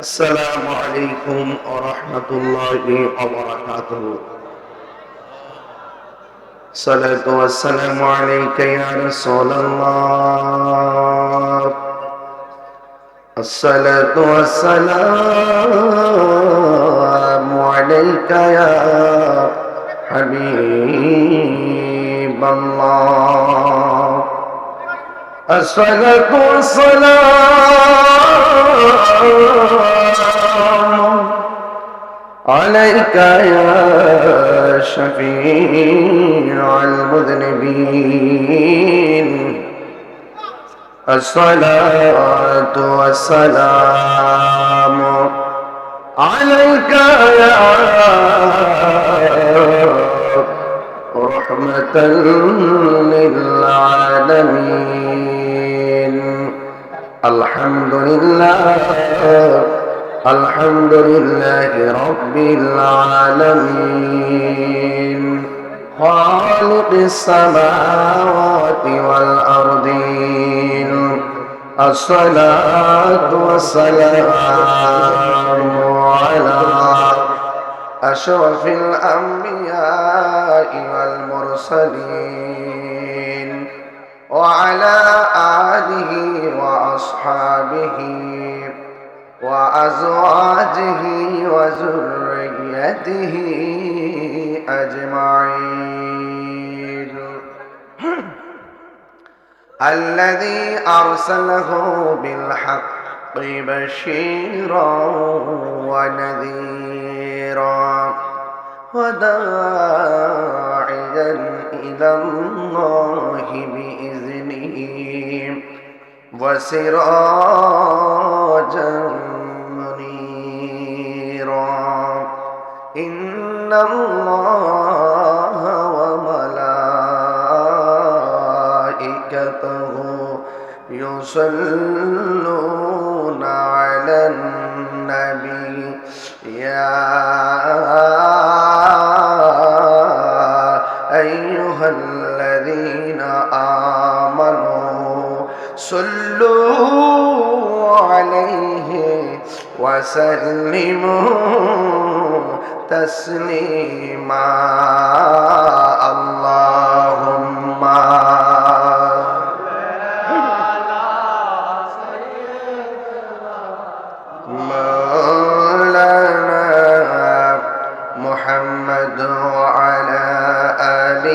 السلام عليكم ورحمة الله وبركاته. الصلاة والسلام عليك يا رسول الله. الصلاة والسلام عليك يا حبيب الله. الصلاة والسلام عليك يا شفيع المذنبين. الصلاة والسلام عليك يا رحمة للعالمين. الحمد لله الحمد لله رب العالمين خالق السماوات والأرضين. الصلاة والسلام على أشرف الأنبياء والمرسلين وعلى آله وأصحابه وأزواجه وذريته أجمعين. الذي أرسله بالحق بشيرا ونذيرا وداعيا إلى الله بإذنه وسراجا منيرا. إن الله وملائكته يصلون على النبي يا أيها الذين آمنوا صلوا عليه وسلموا تسليما. اللهم مولانا محمد وعلى آل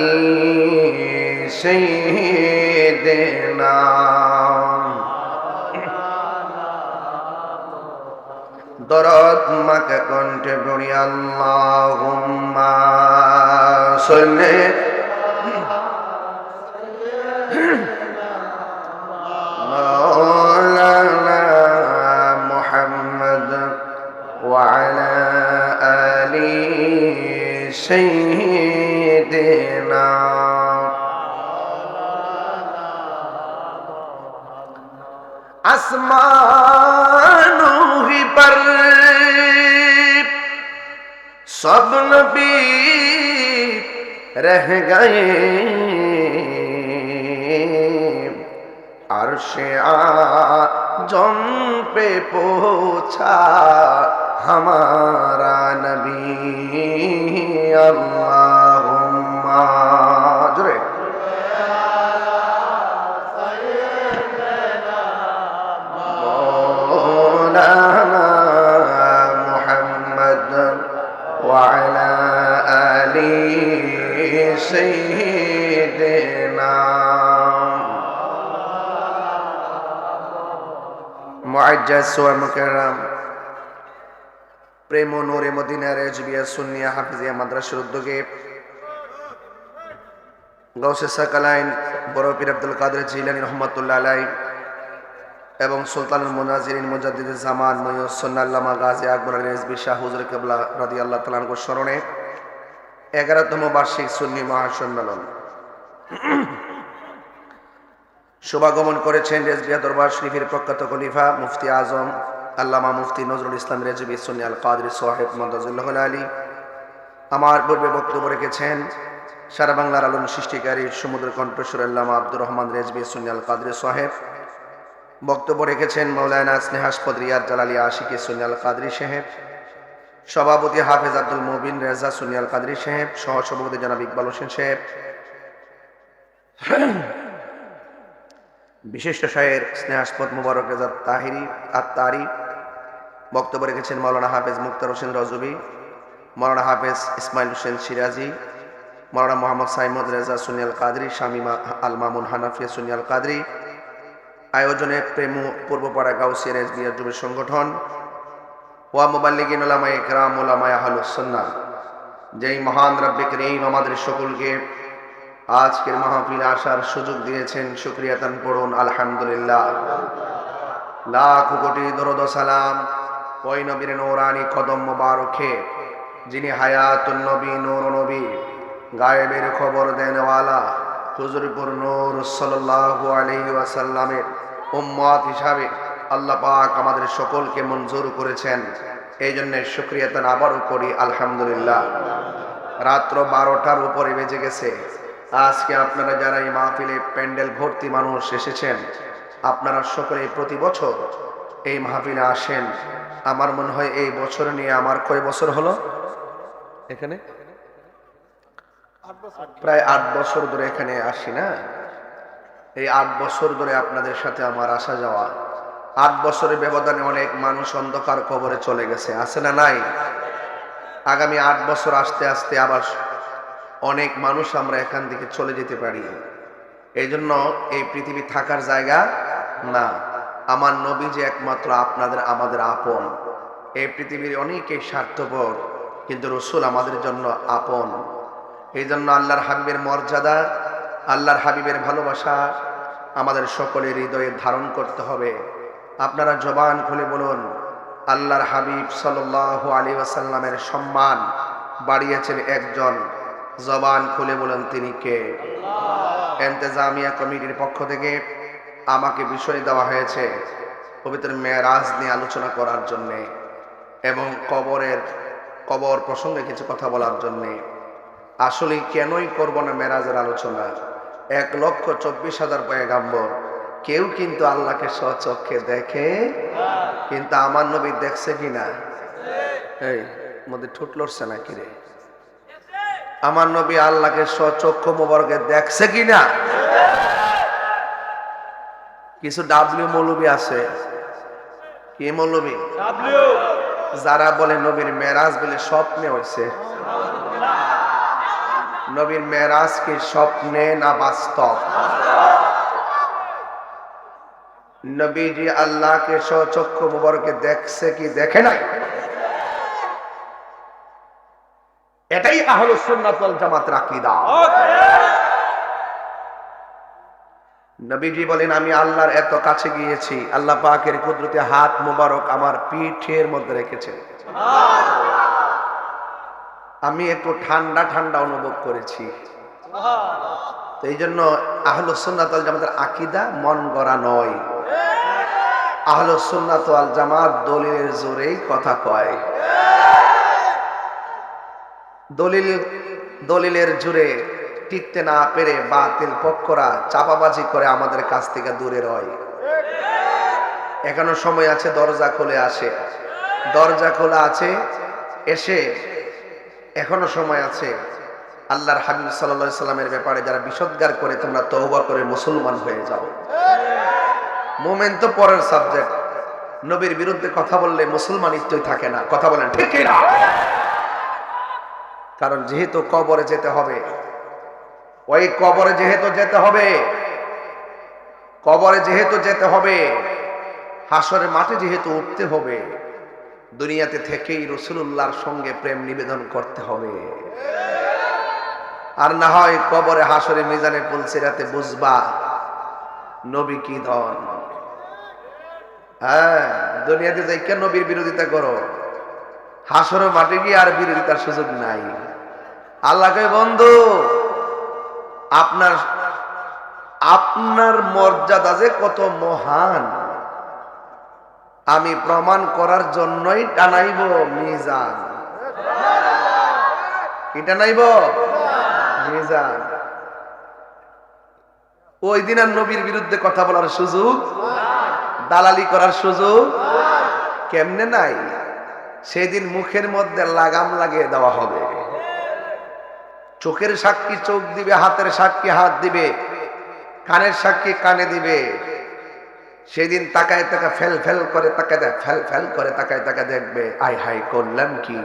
سيدنا দরদ মাকে কণ্ঠে পড়ি আল্লাহুম্মা সাল্লি মাওলানা মুহাম্মদ ওয়া আলা আলি সাইয়্যিদিনা। আসমান सब नबी रह गए अर्शे आज़म पे पहुंचा हमारा नबी अल्लाहुम्मा जुरे मौलाना मुहम्मद वअला आली सय्यिदिना मुअज्जज़ व मुकर्रम प्रेम ও নূরে মদিনা রেজবিয়া সুন্নিয়া হাফিজিয়া মাদ্রাসার উদ্যোগে গাউসে সাকালাইন বড় পীর আব্দুল কাদের জিলানী রহমাতুল্লাহ আলাইহি এবং সুলতানুল মুনাজিরিন মুজাদ্দিদুজ জামান মুহ্যিসুন্নাহ আল্লামা গাজী আকবর রেজবি শাহ হুজুর কিবলা রাদিয়াল্লাহু তাআলা আনহুর স্মরণে 11তম বার্ষিক সুন্নি মহাসম্মেলন শুভাগমন করেছেন রেজবিয়া দরবার শরীফের প্রখ্যাত খলিফা মুফতি আজম আল্লামা মুফতি নজরুল ইসলাম রেজবি সুন্নি আল কাদরি সাহেব মাদাজুল্লাহ আলী। আমার পূর্বে বক্তব্য রেখেছেন সারা বাংলার আলোড়ন সৃষ্টিকারী সমুদ্র কণ্ঠস্বর আল্লামা আব্দুর রহমান রেজবি সুন্নি আল কাদরি সাহেব। বক্তব্য রেখেছেন মাওলানা স্নেহাস্পদ রিয়াদ জালালী আশিকি সুন্নি আল কাদরি সাহেব। সভাপতি হাফেজ আব্দুল মুবিন রেজা সুন্নি আল কাদরি সাহেব। সহ সভাপতি জনাব ইকবাল হোসেন সাহেব। বিশিষ্ট শায়ের স্নেহাস্পদ মুবারক রেজা তাহিরি আত্মারি। বক্তব্য রেখেছেন মাওলানা হাফেজ মুক্তার হোসেন রজবি, মাওলানা হাফেজ ইসমাইল হোসেন সিরাজি, মাওলানা মোহাম্মদ সাইমুদ রেজা সুন্নি আল কাদরি, শামিমা আল মামুন হানাফিয়া সুন্নি আল কাদরি। আয়োজনে প্রেমু পূর্বপাড়া গাউসিয়া রেজবিয়া যুব সংগঠন ওয়া মুবাল্লিগিন উলামায়ে ইকরাম উলামায়ে আহলুস সুন্নাহ। যেই মহান রব্বে করিম আমাদের সকলকে আজকের মাহফিলে আসার সুযোগ দিয়েছেন, শুকরিয়া তান পড়ুন আলহামদুলিল্লাহ। লাখ কোটি দরুদ ও সালাম ওই নবীর নূরানি কদম মোবারকে যিনি হায়াতুন নবী, নূর নবী, গায়েবের খবর দেনওয়ালা হুজুরপুর নূর সাল্লাল্লাহু আলাইহি ওয়াসাল্লামের উম্মত হিসাবে আল্লাহ পাক আমাদের সকলকে মঞ্জুর করেছেন। এই জন্য শুকরিয়া তান আবারও করি আলহামদুলিল্লাহ। রাত্র 12টার উপরে বেজে গেছে। আজকে আপনারা যারা এই মাহফিলে প্যান্ডেল ভর্তি মানুষ এসেছেন, আপনারা সকলে প্রতি বছর এই মাহফিলে আসেন। আমার মনে হয় এই বছর নিয়ে আমার কয় বছর হলো এখানে? প্রায় 8 বছর ধরে এখানে আসি না? এই 8 বছর ধরে আপনাদের সাথে আমার আসা যাওয়া। 8 বছরের ব্যবধানে অনেক মানুষ অন্ধকার কবরে চলে গেছে, আছে না নাই? আগামী 8 বছর আসতে আসতে আবার অনেক মানুষ আমরা এখান থেকে চলে যেতে পারি। এই জন্য এই পৃথিবী থাকার জায়গা না। আমার নবী যে একমাত্র আপনাদের আমাদের আপন। এই পৃথিবীর অনেকেই স্বার্থপর, কিন্তু রসুল আমাদের জন্য আপন। এই জন্য আল্লাহর হাবিবের মর্যাদা, আল্লাহর হাবিবের ভালোবাসা আমাদের সকলের হৃদয়ে ধারণ করতে হবে। আপনারা জবান খুলে বলুন, আল্লাহর হাবিব সাল্লাল্লাহু আলাইহি ওয়াসাল্লামের সম্মান বাড়িয়েছেন একজন। জবান খুলে বলেন তিনি কে? ইন্তেজামিয়া কমিটির পক্ষ থেকে আমাকে বিষয় দেওয়া হয়েছে পবিত্র মেরাজ নিয়ে আলোচনা করার জন্য এবং কবর প্রসঙ্গে কিছু কথা বলার জন্য। আসলে কেনই করব না মেরাজের আলোচনা? 1,24,000 পয়গাম্বর, কেউ কিন্তু আল্লাহকে স্বচক্ষে দেখে, কিন্তু আমার নবী দেখছে কিনা? এই মধ্যে ঠুট লড়ছে নাকি রে? আমার নবী আল্লাহকে স্বচক্ষু মোবারকে দেখছে কিনা? কিছু ডাব্লিউ মৌলবী আছে। কি মৌলবী? যারা বলে নবীর মেরাজ বলে স্বপ্নে হয়েছে। নবীর মেরাজ কি স্বপ্নে না বাস্তব? নবীজি আল্লাহকে স্বচক্ষু মোবারকে দেখছে কি দেখে নাই? এটাই আহলুস সুন্নাত ওয়াল জামাতের আকীদা। নবীজি বলেন, আমি আল্লাহর এত কাছে গিয়েছি, আল্লাহ পাকের কুদরতি হাত মোবারক আমার পিঠের মধ্যে রেখেছেন। আমি একটু ঠান্ডা ঠান্ডা অনুভব করেছি। তো এই জন্য আহলুস সুন্নাত ওয়াল জামাতের আকীদা মন গড়া নয়। আহলুস সুন্নাত ওয়াল জামাত দলিলের জোরেই কথা কয়। দলিল দলিলের জুড়ে টিকতে না পেরে বাতিল পক্ষরা চাপাবাজি করে আমাদের কাছ থেকে দূরে রয়। এখনো সময় আছে, দরজা খুলে আসে, দরজা খোলা আছে, এসে এখনো সময় আছে। আল্লাহর হাবিব সাল্লাল্লাহু আলাইহি সাল্লামের ব্যাপারে যারা বিষোদ্গার করে তোমরা তওবা করে মুসলমান হয়ে যাও। মুমিন তো পরের সাবজেক্ট, নবীর বিরুদ্ধে কথা বললে মুসলমানিত্বই থাকে না। কথা বলেন ঠিক কি না? কারণ যেহেতু কবরে যেতে হবে, ওই কবরে যেহেতু যেতে হবে, কবরে যেহেতু যেতে হবে, হাসরের মাঠে যেহেতু উঠতে হবে, দুনিয়াতে থেকেই রাসূলুল্লাহর সঙ্গে প্রেম নিবেদন করতে হবে। আর না হয় কবরে হাসরে মিজানে পুলসিরাতে বুঝবা নবী কি ধন। হ্যাঁ, দুনিয়াতে যাই কেন নবীর বিরোধিতা করো, হাসরের মাঠে গিয়ে আর বিরোধিতার সুযোগ নাই। আল্লাহকে বন্ধু, আপনার আপনার মর্যাদা যে কত মহান আমি প্রমাণ করার জন্যই টানাইব মিজান। কি টানাইব? মিজান। ওই দিন আর নবীর বিরুদ্ধে কথা বলার সুযোগ, দালালি করার সুযোগ কেমনে নাই? সেদিন মুখের মধ্যে লাগাম লাগিয়ে দেওয়া হবে। চোখের সাক্ষী চোখ দিবে, হাতের সাক্ষী হাত দিবে, কানের সাক্ষী কানে দিবে। সেদিন তাকায় তাকা ফেল ফেল করে তাকায়, ফেল ফেল করে তাকায় তাকা দেখবে, আয় হায় করলাম কি,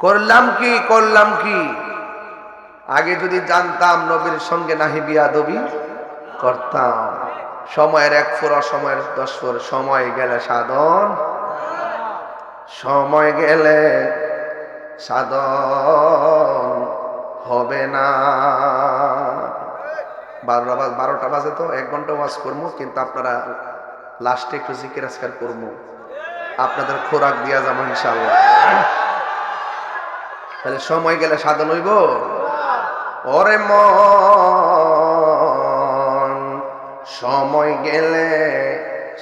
করলাম কি, করলাম কি। আগে যদি জানতাম নবীর সঙ্গে নাহি বিয়াদবি করতাম। সময়ের 1 ফুর, সময়ের 10 ফুর, সময় গেলে সাধন, সময় গেলে সাধন হবে না। 12টা বাজে তো 1 ঘন্টা ওয়াজ করবো, কিন্তু আপনারা লাস্টে একটু জিকির আজকার করবো, আপনাদের খোরাক দিয়া যাবো ইনশাআল্লাহ। তাহলে সময় গেলে সাধন হইব। ওরে মন, সময় গেলে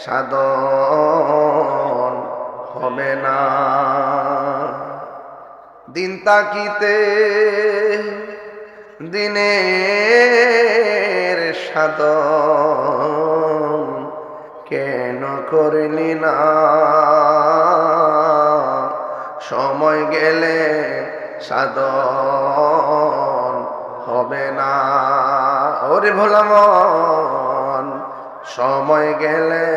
সাধন হবে না। দিন তাকিতে দিনের সাধন কেন করলি না? সময় গেলে সাধন হবে না। ওরে ভোলা মন, সময় গেলে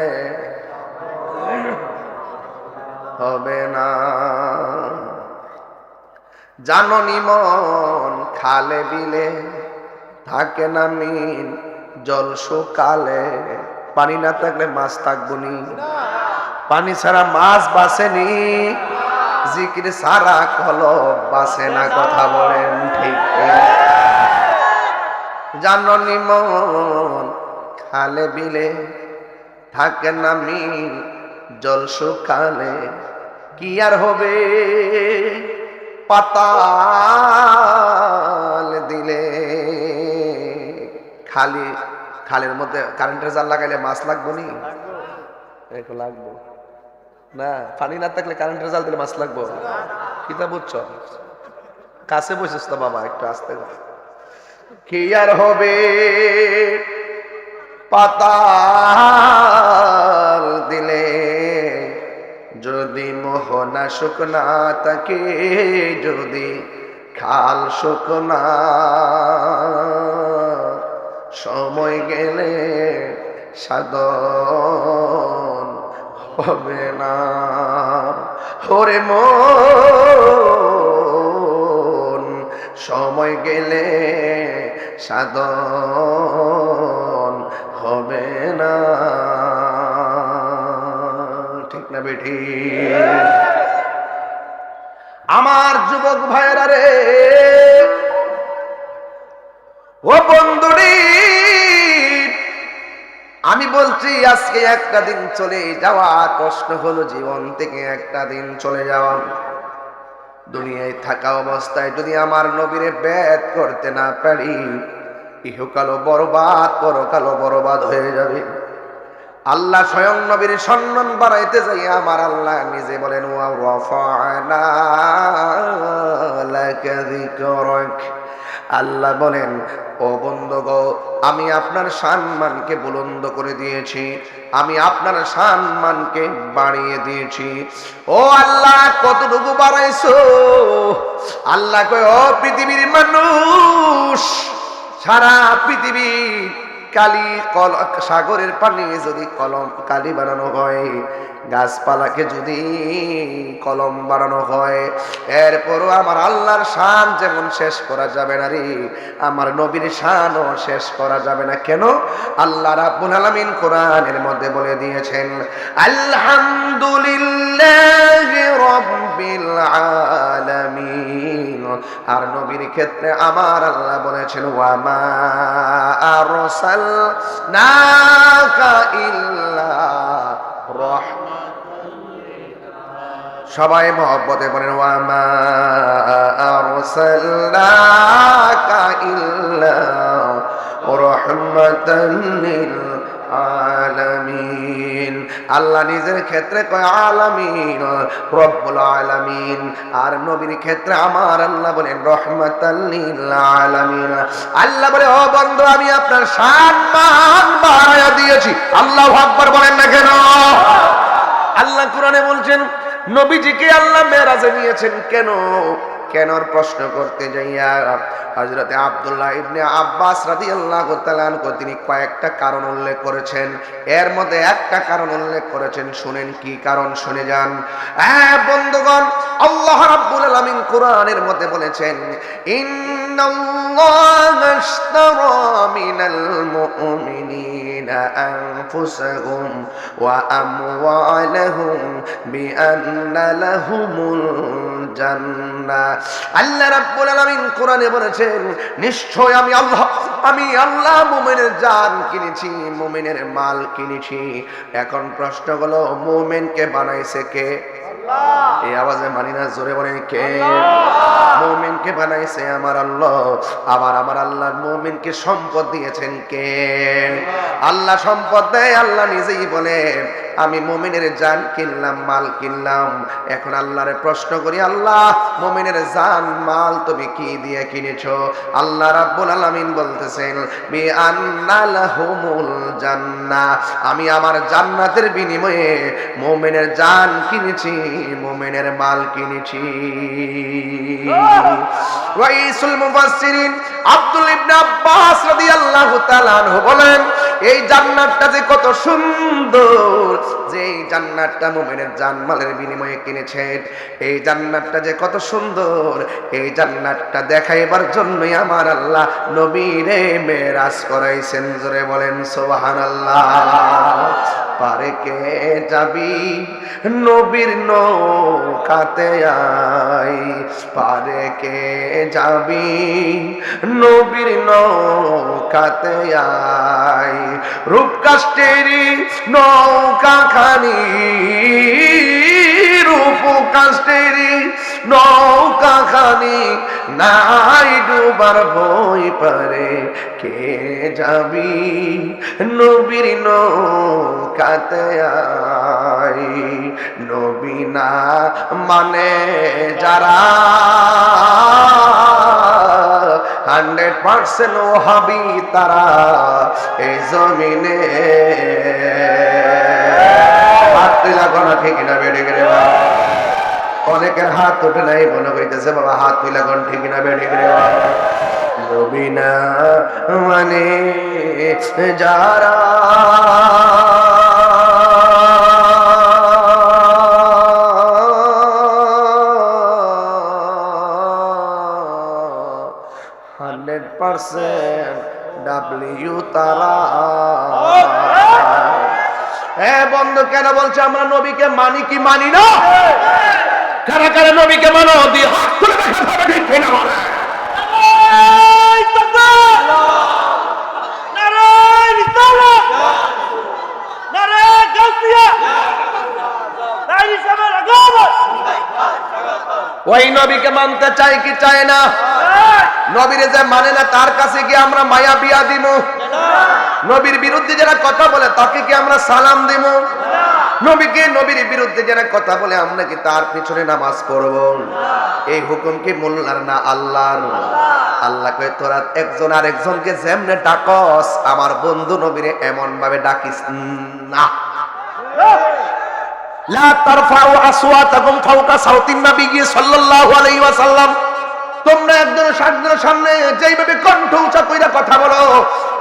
হবে না। জাননি মন, খালে বিলে থাকে না মিন, জল শুকালে পানি না থাকলে মাছ থাকবো নি, পানি ছাড়া মাছ বাসেনি, জিকির সারা কলব বাসে না। কথা বলেন ঠিক? জাননি মন, খালে বিলে থাকে না মিন, জল শুকালে কি আর হবে, পাতাল দিলে। খালের মধ্যে কারেন্টের জাল লাগাইলে মাছ লাগবো নি? লাগবো না। পানি না থাকলে কারেন্টের জাল দিলে মাছ লাগবো? কিতা বুঝছো? কাছে বসেছ তো বাবা, একটু আসতে। কি আর হবে, পাতাল দিলে যদি মোহনা শুকনা থাকে, যদি খাল শুকনা, সময় গেলে সাধন হবে না। ওরে মন, সময় গেলে সাধন হবে না। ঠিক না বেঠি? আমার যুবক ভাইয়েরা রে, ও বন্ধুরি, আমি বলছি আজকে একটা দিন চলে যাওয়া কষ্ট হলো, জীবন থেকে একটা দিন চলে যাওয়া। দুনিয়ায় থাকা অবস্থায় যদি আমার নবীরে ব্যাত করতে না পারি, ইহকালও বরবাদ, পরকালও বরবাদ হয়ে যাবে। আল্লাহ স্বয়ং নবীর সম্মান বাড়াইতে যাই আমার আল্লাহ নিজে বলেন ওয়া রাফা'না লাকা যিকরাক। আল্লাহ বলেন ও বন্ধুগণ, আমি আপনার সম্মানকে বুলন্দ করে দিয়েছি, আমি আপনার সম্মানকে বাড়িয়ে দিয়েছি। ও আল্লাহ কতটুকু বাড়াইছো? আল্লাহ কয় ও পৃথিবীর মানুষ, সারা পৃথিবী কালি সাগরের পানি যদি কলম কালি বানানো হয়, গাছপালাকে যদি কলম বানানো হয়, এরপরও আমার আল্লাহর শান যেমন শেষ করা যাবে না রে, আমার নবীর শানও শেষ করা যাবে না। কেন? আল্লাহ রাব্বুল আলামিন কোরআনের মধ্যে বলে দিয়েছেন আলহামদুলিল্লাহি রাব্বিল আলামিন। আর নবীর ক্ষেত্রে আমার আল্লাহ বলেছেন ওয়া মা আরসালনাকা ইল্লা রাহমাতাল লিল আলামিন। সবাই মহব্বতে বলেন ওয়া মা আরসালনাকা ইল্লা রাহমাতাল লিল আলামিন। আল্লাহ নিজের ক্ষেত্রে কয় আলামিন, রব্বুল আলামিন। আর নবীর ক্ষেত্রে আমার আল্লাহ বলেন রহমাতাল লিল আলামিন। আল্লাহ বলে ও বন্ধু, আমি আপনার সম্মান বাড়ায়া দিয়েছি। আল্লাহু আকবার বলেন না কেন? আল্লাহ কোরআনে বলছেন নবীজিকে আল্লাহ মেরাজে নিয়েছেন কেন? কেনর প্রশ্ন করতে যাইয়া হযরতে আব্দুল্লাহ ইবনে আব্বাস রাদিয়াল্লাহু তাআলা আনহু তিনি কয়েকটা কারণ উল্লেখ করেছেন। এর মধ্যে একটা কারণ উল্লেখ করেছেন, শুনেন কি কারণ, শুনে যান। বন্ধুগণ, আল্লাহ রাব্বুল আলামিন কোরআনের মধ্যে বলেছেন ইন্নাল্লাহা আশতারা মিনাল মুমিনিনা আনফুসাহুম ওয়া আমওয়ালাহুম বিআন্না লাহুমুল জান্নাহ। আল্লাহ রাব্বুল আলামিন কোরআনে বলেছেন নিশ্চয় আমি আল্লাহ মুমিনের জান কিনেছি, মুমিনের মাল কিনেছি। এখন প্রশ্ন হলো মুমিনকে বানাইছে কে? আল্লাহ। এই আওয়াজে মানি না, জোরে বলেন কে? মুমিনকে বানাইছে আমার আল্লাহ। আবার আমার আল্লাহ মুমিনকে সম্পদ দিয়েছেন কে? আল্লাহ সম্পদ দেয়, আল্লাহ নিজেই বলে আমি মুমিনের জান কিনলাম, মাল কিনলাম। এখন আল্লাহরে প্রশ্ন করি আল্লাহ মুমিনের জান মাল তুমি কি দিয়ে কিনেছো? আল্লাহ রাব্বুল আলামিন বলতেছেন বিআন্না লাহুমুল জান্নাহ, আমি আমার জান্নাতের বিনিময়ে মুমিনের জান কিনেছি, মুমিনের মাল কিনেছি। রাইসুল মুফাসসিরিন আব্দুল ইবনে আব্বাস রাদিয়াল্লাহু তাআলা আনহু বলেন এই জান্নাতটা যে কত সুন্দর, যে এই জান্নাতটা মুমিনের জানমালের বিনিময়ে কিনেছেন, এই জান্নাতটা যে কত সুন্দর, এই জান্নাতটা দেখাইবার জন্যই আমার আল্লাহ নবীরে মেরাজ করাইছেন। জোরে বলেন সুবহানাল্লাহ। পারে কে যাবি নবীর নৌকাতে আই, পারে কে যাবি নবীর নৌকাতে আই, রূপকাষ্টেরি নৌকা খানি, রূপকাষ্টেরি নৌকা খানি, নাই ডুবার ভয় পারে কে যাবি নবীর নৌকাতে আই। নবী না মানে যারা 100% ওহাবি তারা এই জমিনে। হাত তুলা কোন ঠিক না বেড়ে গেলে অনেকের হাত উঠে নাই, মনে করিতেছে বাবা হাত তুলা কোন ঠিক না বেড়ে গেলে। নবী না মানে যারা ডাব্লিউ তারা। বন্ধু কেন বলছে আমরা নবীকে মানি কি মানি না? কারা কারা নবীকে মানো দিয়ে হাত তুলে দেখা যাবে ঠিক কিনা বলে। ওই নবীকে মানতে চাই কি চায় না? নবীরে যে মানে না তার কাছে গিয়ে আমরা মায়া বিয়া দিব? নবীর বিরুদ্ধে যারা কথা বলে তাকে কি আমরা সালাম দেব? নবীকে নবীর বিরুদ্ধে যারা কথা বলে আমরা কি তার পিছনে নামাজ পড়ব? এই হুকুম কি মোল্লার না আল্লাহর? আল্লাহ কয় তোরা একজন আর একজনকে যেমনে ডাকস আমার বন্ধু নবীরে এমন ভাবে ডাকিস না। লা তারফাউ আসওয়াতাকুম ফাওকা সাউতিন নবী সাল্লাল্লাহু আলাইহি ওয়াসাল্লাম, তোমরা একজনের সামনে যেইভাবে কণ্ঠ উঁচা কইরা কথা বলো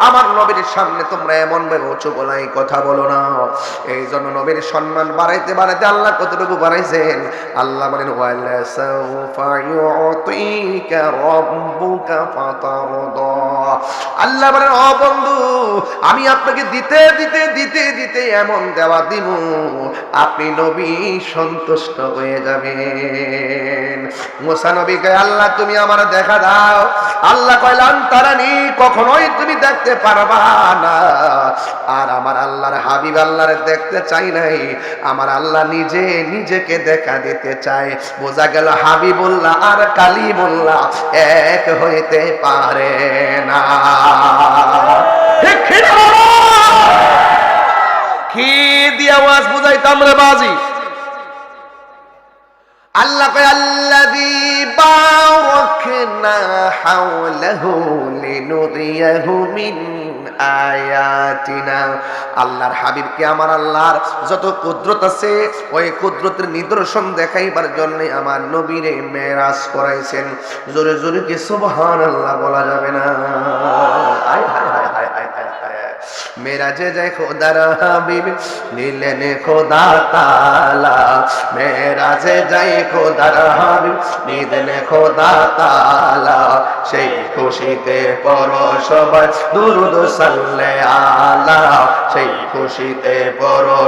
আমার নবীর সামনে তোমরা এমন ভাবে উঁচু গলায় কথা বলো না। এই জন্য নবীর সম্মান বাড়াইতে বাড়াইতে আল্লাহ কতটুকু বাড়াইছেন? আল্লাহ বলেন ওয়ালা সাউফা ইউতিকা রাব্বুকা ফাতারদা। আল্লাহ বলেন ও বন্ধু আমি আপনাকে দিতে দিতে দিতে দিতে এমন দেওয়া দিব আপনি নবী সন্তুষ্ট হয়ে যাবেন। মুসা নবী কয় আল্লাহ তুমি আমার দেখা দাও। আল্লাহ কইলেন তারানি কখনোই তুমি দেখতে পারবা না। আর আমার আল্লাহর হাবিব আল্লাহর দেখতে চাই নাই, আমার আল্লাহ নিজে নিজেকে দেখা দিতে চায়। বোঝা গেল হাবিবুল্লাহ আর কালিমুল্লাহ এক হইতে পারে না। ঠিক কি দিয়ে আওয়াজ বুঝাইতাম রে বাজি? আল্লাহ কয় আল্লাযী বারাকনা হাওলাহু লিনুরিয়াহু মিন আয়াতিনা। আল্লাহর হাবিবকে আমার আল্লাহর যত কুদরত আছে ওই কুদরতের নিদর্শন দেখাইবার জন্য আমার নবীরে মেরাজ করাইছেন। জোরে জোরে কি সুবহানাল্লাহ বলা যাবে না? আয় হায় হায় হায় হায় হায়। মেরাজে যায় খোদার হাবিব নিলেন খোদা তাআলা, মেরাজে যায় খোদার হাবিব নিলেন খোদা তাআলা। সেই খুশিতে পড়ো সবাই দুরূদ সাল্লে আলা, সেই খুশিতে পড়ো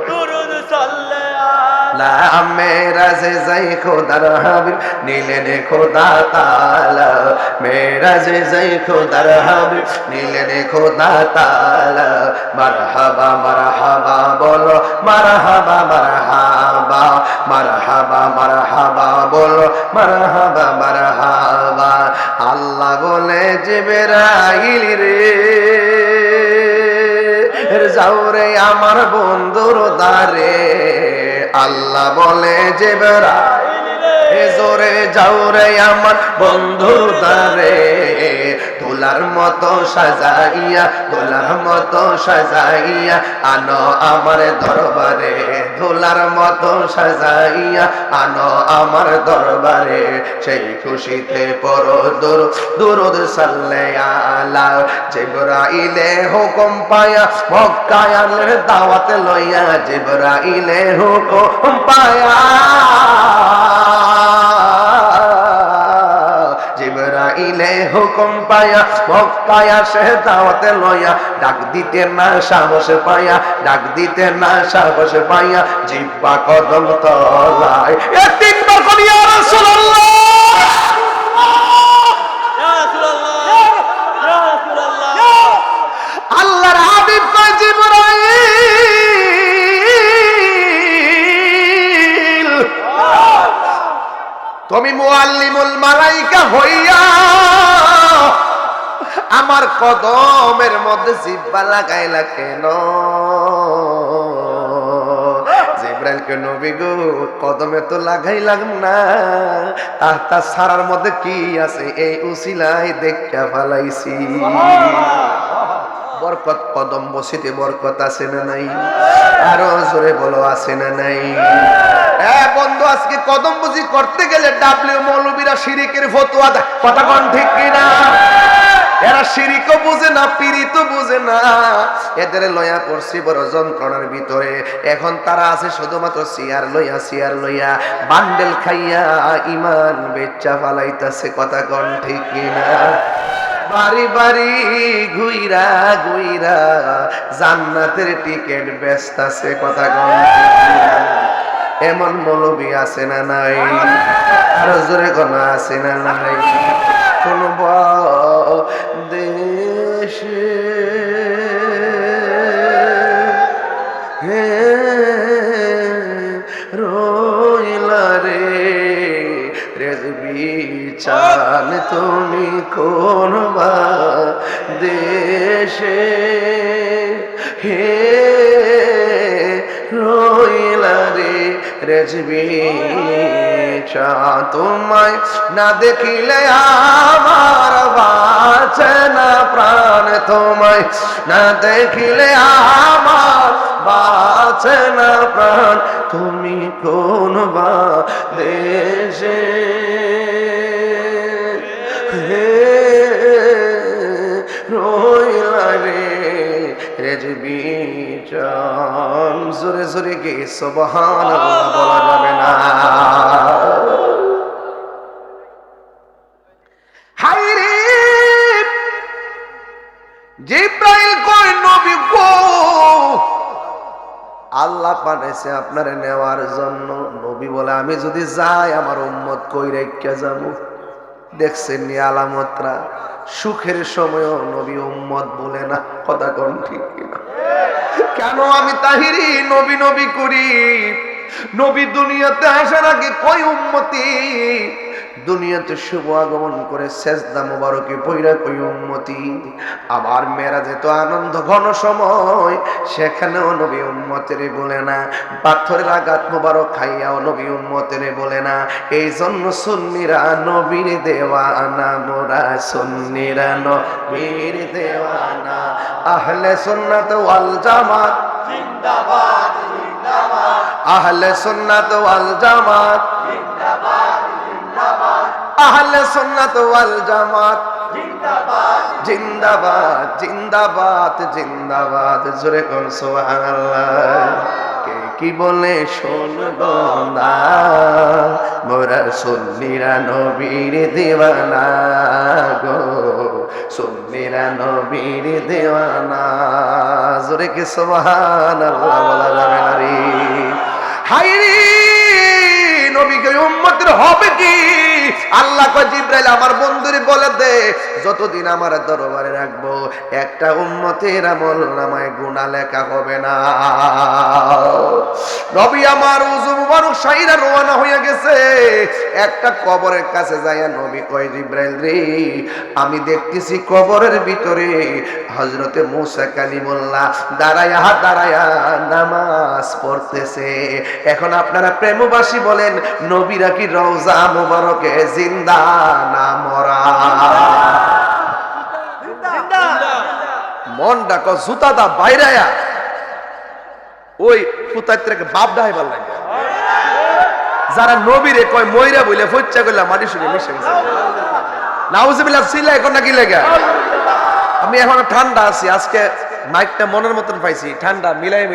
দুরূদ সাল্লে আলা। মেরাজে যায় খোদার হাবিব নিলেন খোদা তাআলা, মেরাজে যায় খোদার হাবিব নিলেন খোদা তাআলা। মারহাবা মারহাবা বলো মারহাবা মারহাবা, মারহাবা মারহাবা বলো মারহাবা মারহাবা। আল্লাহ বলে জিবরাইল রে যাও রে আমার বন্ধুর দ্বারে। আল্লাহ বলে জিবরাইল রে জোরে যাও রে আমার বন্ধুর দ্বারে। দোলার মতো সাজাইয়া দোলার মতো সাজাইয়া আনো আমার দরবারে, দোলার মতো সাজাইয়া আনো আমার দরবারে। সেই খুশিতে পড়ো দুরূদ সাল্লে আলা। জিবরাইলে হুকুম পায়া মক্কায় আনলেন দাওয়াত লইয়া, জিবরাইলে হুকুম পায়া জিবরাইলে হুকুম পায়া মক্কায় আসে দাওয়াতে লইয়া। ডাক দিতে না সাহস পায়া, ডাক দিতে না সাহস পায়া জিব্বা কদম তলায় এ তিনবার করি ইয়া রাসূলুল্লাহ ইয়া রাসূলুল্লাহ ইয়া রাসূলুল্লাহ। আল্লাহর হাবিব কয় জিবরাইল তুমি মুআল্লিমুল মালাইকা হইয়া আমার কদমের মধ্যে জিব্বা লাগাইলা কেন? জিবরাইল কে নবী গো কদমে তো লাগাইলাম না, তাহতা সারার মধ্যে কি আছে এই উসিলাই দেখা ফেলাইছি। বরকত কদম বসিতে বরকত আছে না নাই? আরো জোরে বলো আছে না নাই? বন্ধু আজকে কদম বসি করতে গেলে ডাবলিউ মৌলবীরা শিরিকের ফতোয়া দেয়, কথা কোন ঠিক কিনা? এরা শিরিকও বুঝে না পীড়িতও বুঝে না, এদের লয়া পড়ছি বড় যন্ত্রণার ভিতরে। এখন তারা আছে শুধুমাত্র সিয়ার লইয়া বান্ডেল খাইয়া ইমান বেচা ফালাইতাছে, কথা কোন ঠিক কিনা? বাড়ি বাড়ি ঘুইরা ঘুইরা জান্নাতের টিকেট বেচতাছে, কথা কোন ঠিক কিনা? এমন মৌলবী আছে না নাই? আরো জোরে গোনা আছে না নাই? কোন দেশে রইলা রে রেজবি চান তুমি কোন দেশে হে রইলা রে রেজবি চা তোমায় না দেখিলে আমার বাঁচে না প্রাণ তোমায় না দেখিলে আমার বাঁচে না প্রাণ তুমি কোন দেশে রইলা রে রেজবি চান জোরে জোরে গে সুবহানাল্লাহ বলা যাবে না হায়রে জিব্রাইল কই নবী গো আল্লাহ পাঠাইছে আপনারে নেওয়ার জন্য নবী বলে আমি যদি যাই আমার উম্মত কই রেখে যাব দেখছেন নি আলামতরা সুখের সময়ও নবী উম্মত বলে না কথা কোন ঠিক কিনা কেন আমি তাহিরি নবী নবী করি নবী দুনিয়াতে আসার আগে কই উম্মতি দুনিয়াতে শুভ আগমন করে সেজদা মোবারকে পইরা কই উম্মতি আবার মেরাজে তো আনন্দ ঘন সময় সেখানেও নবী উম্মতের বলে না পাথরের আঘাত মোবারক খাইয়াও নবী উম্মতের বলে না এই জন্য সুন্নিরা নবীর দেওয়ানা মোরা সুন্নিরা নবীর দেওয়ানা আহলে সুন্নাত ওয়াল জামাত জিন্দাবাদ জিন্দাবাদ আহলে সুন্নাত ওয়াল জামাত জিন্দাবাদ আহলে সুন্নাত ওয়াল জামাত জিন্দাবাদ জিন্দাবাদ জিন্দাবাদ জিন্দাবাদ জোরে কোন সুবহানাল্লাহ কে কি বলে শুনবো না মোরা সুন্নিরা নবীর দেওয়ানা গো সুন্নিরা নবীর দেওয়ানা জোরে কি সুবহানাল্লাহ বলা যাবে না রে হায়রে নবীকে উম্মতের হবে কি আল্লাহ কয় জিবরাইল আমার বন্ধুরে বলে দে যতদিন আমার দরবারে রাখবো একটা উম্মতের আমল নামায় গুনাহ লেখা হবে না নবী আমার উযু মুবারক সাইরা রওনা হয়ে গেছে একটা কবরের কাছে যাইয়া নবী কয় জিবরাইল রে আমি দেখতেছি কবরের ভিতরে হযরতে মূসা কালিমুল্লাহ দাঁড়ায়া নামাজ পড়তেছে এখন আপনারা প্রেমবাসী বলেন নবীরা কি রওজা মুবারকে জিন্দা না মরা মন ডাকো জুতা দা বাইরায়া ওই পুতাত্রকে বাপ দাইবার লাগে যারা নবীরে কয় ময়রা বইলে ফচ্চা কইলা মাটি শুনে মিশে গেছে নাউজুবিল্লাহ সিলা এখন নাকি লাগা আমি এখন ঠান্ডা আছি আজকে মাইকটা মনের মতন পাইছি ঠান্ডা মিলাই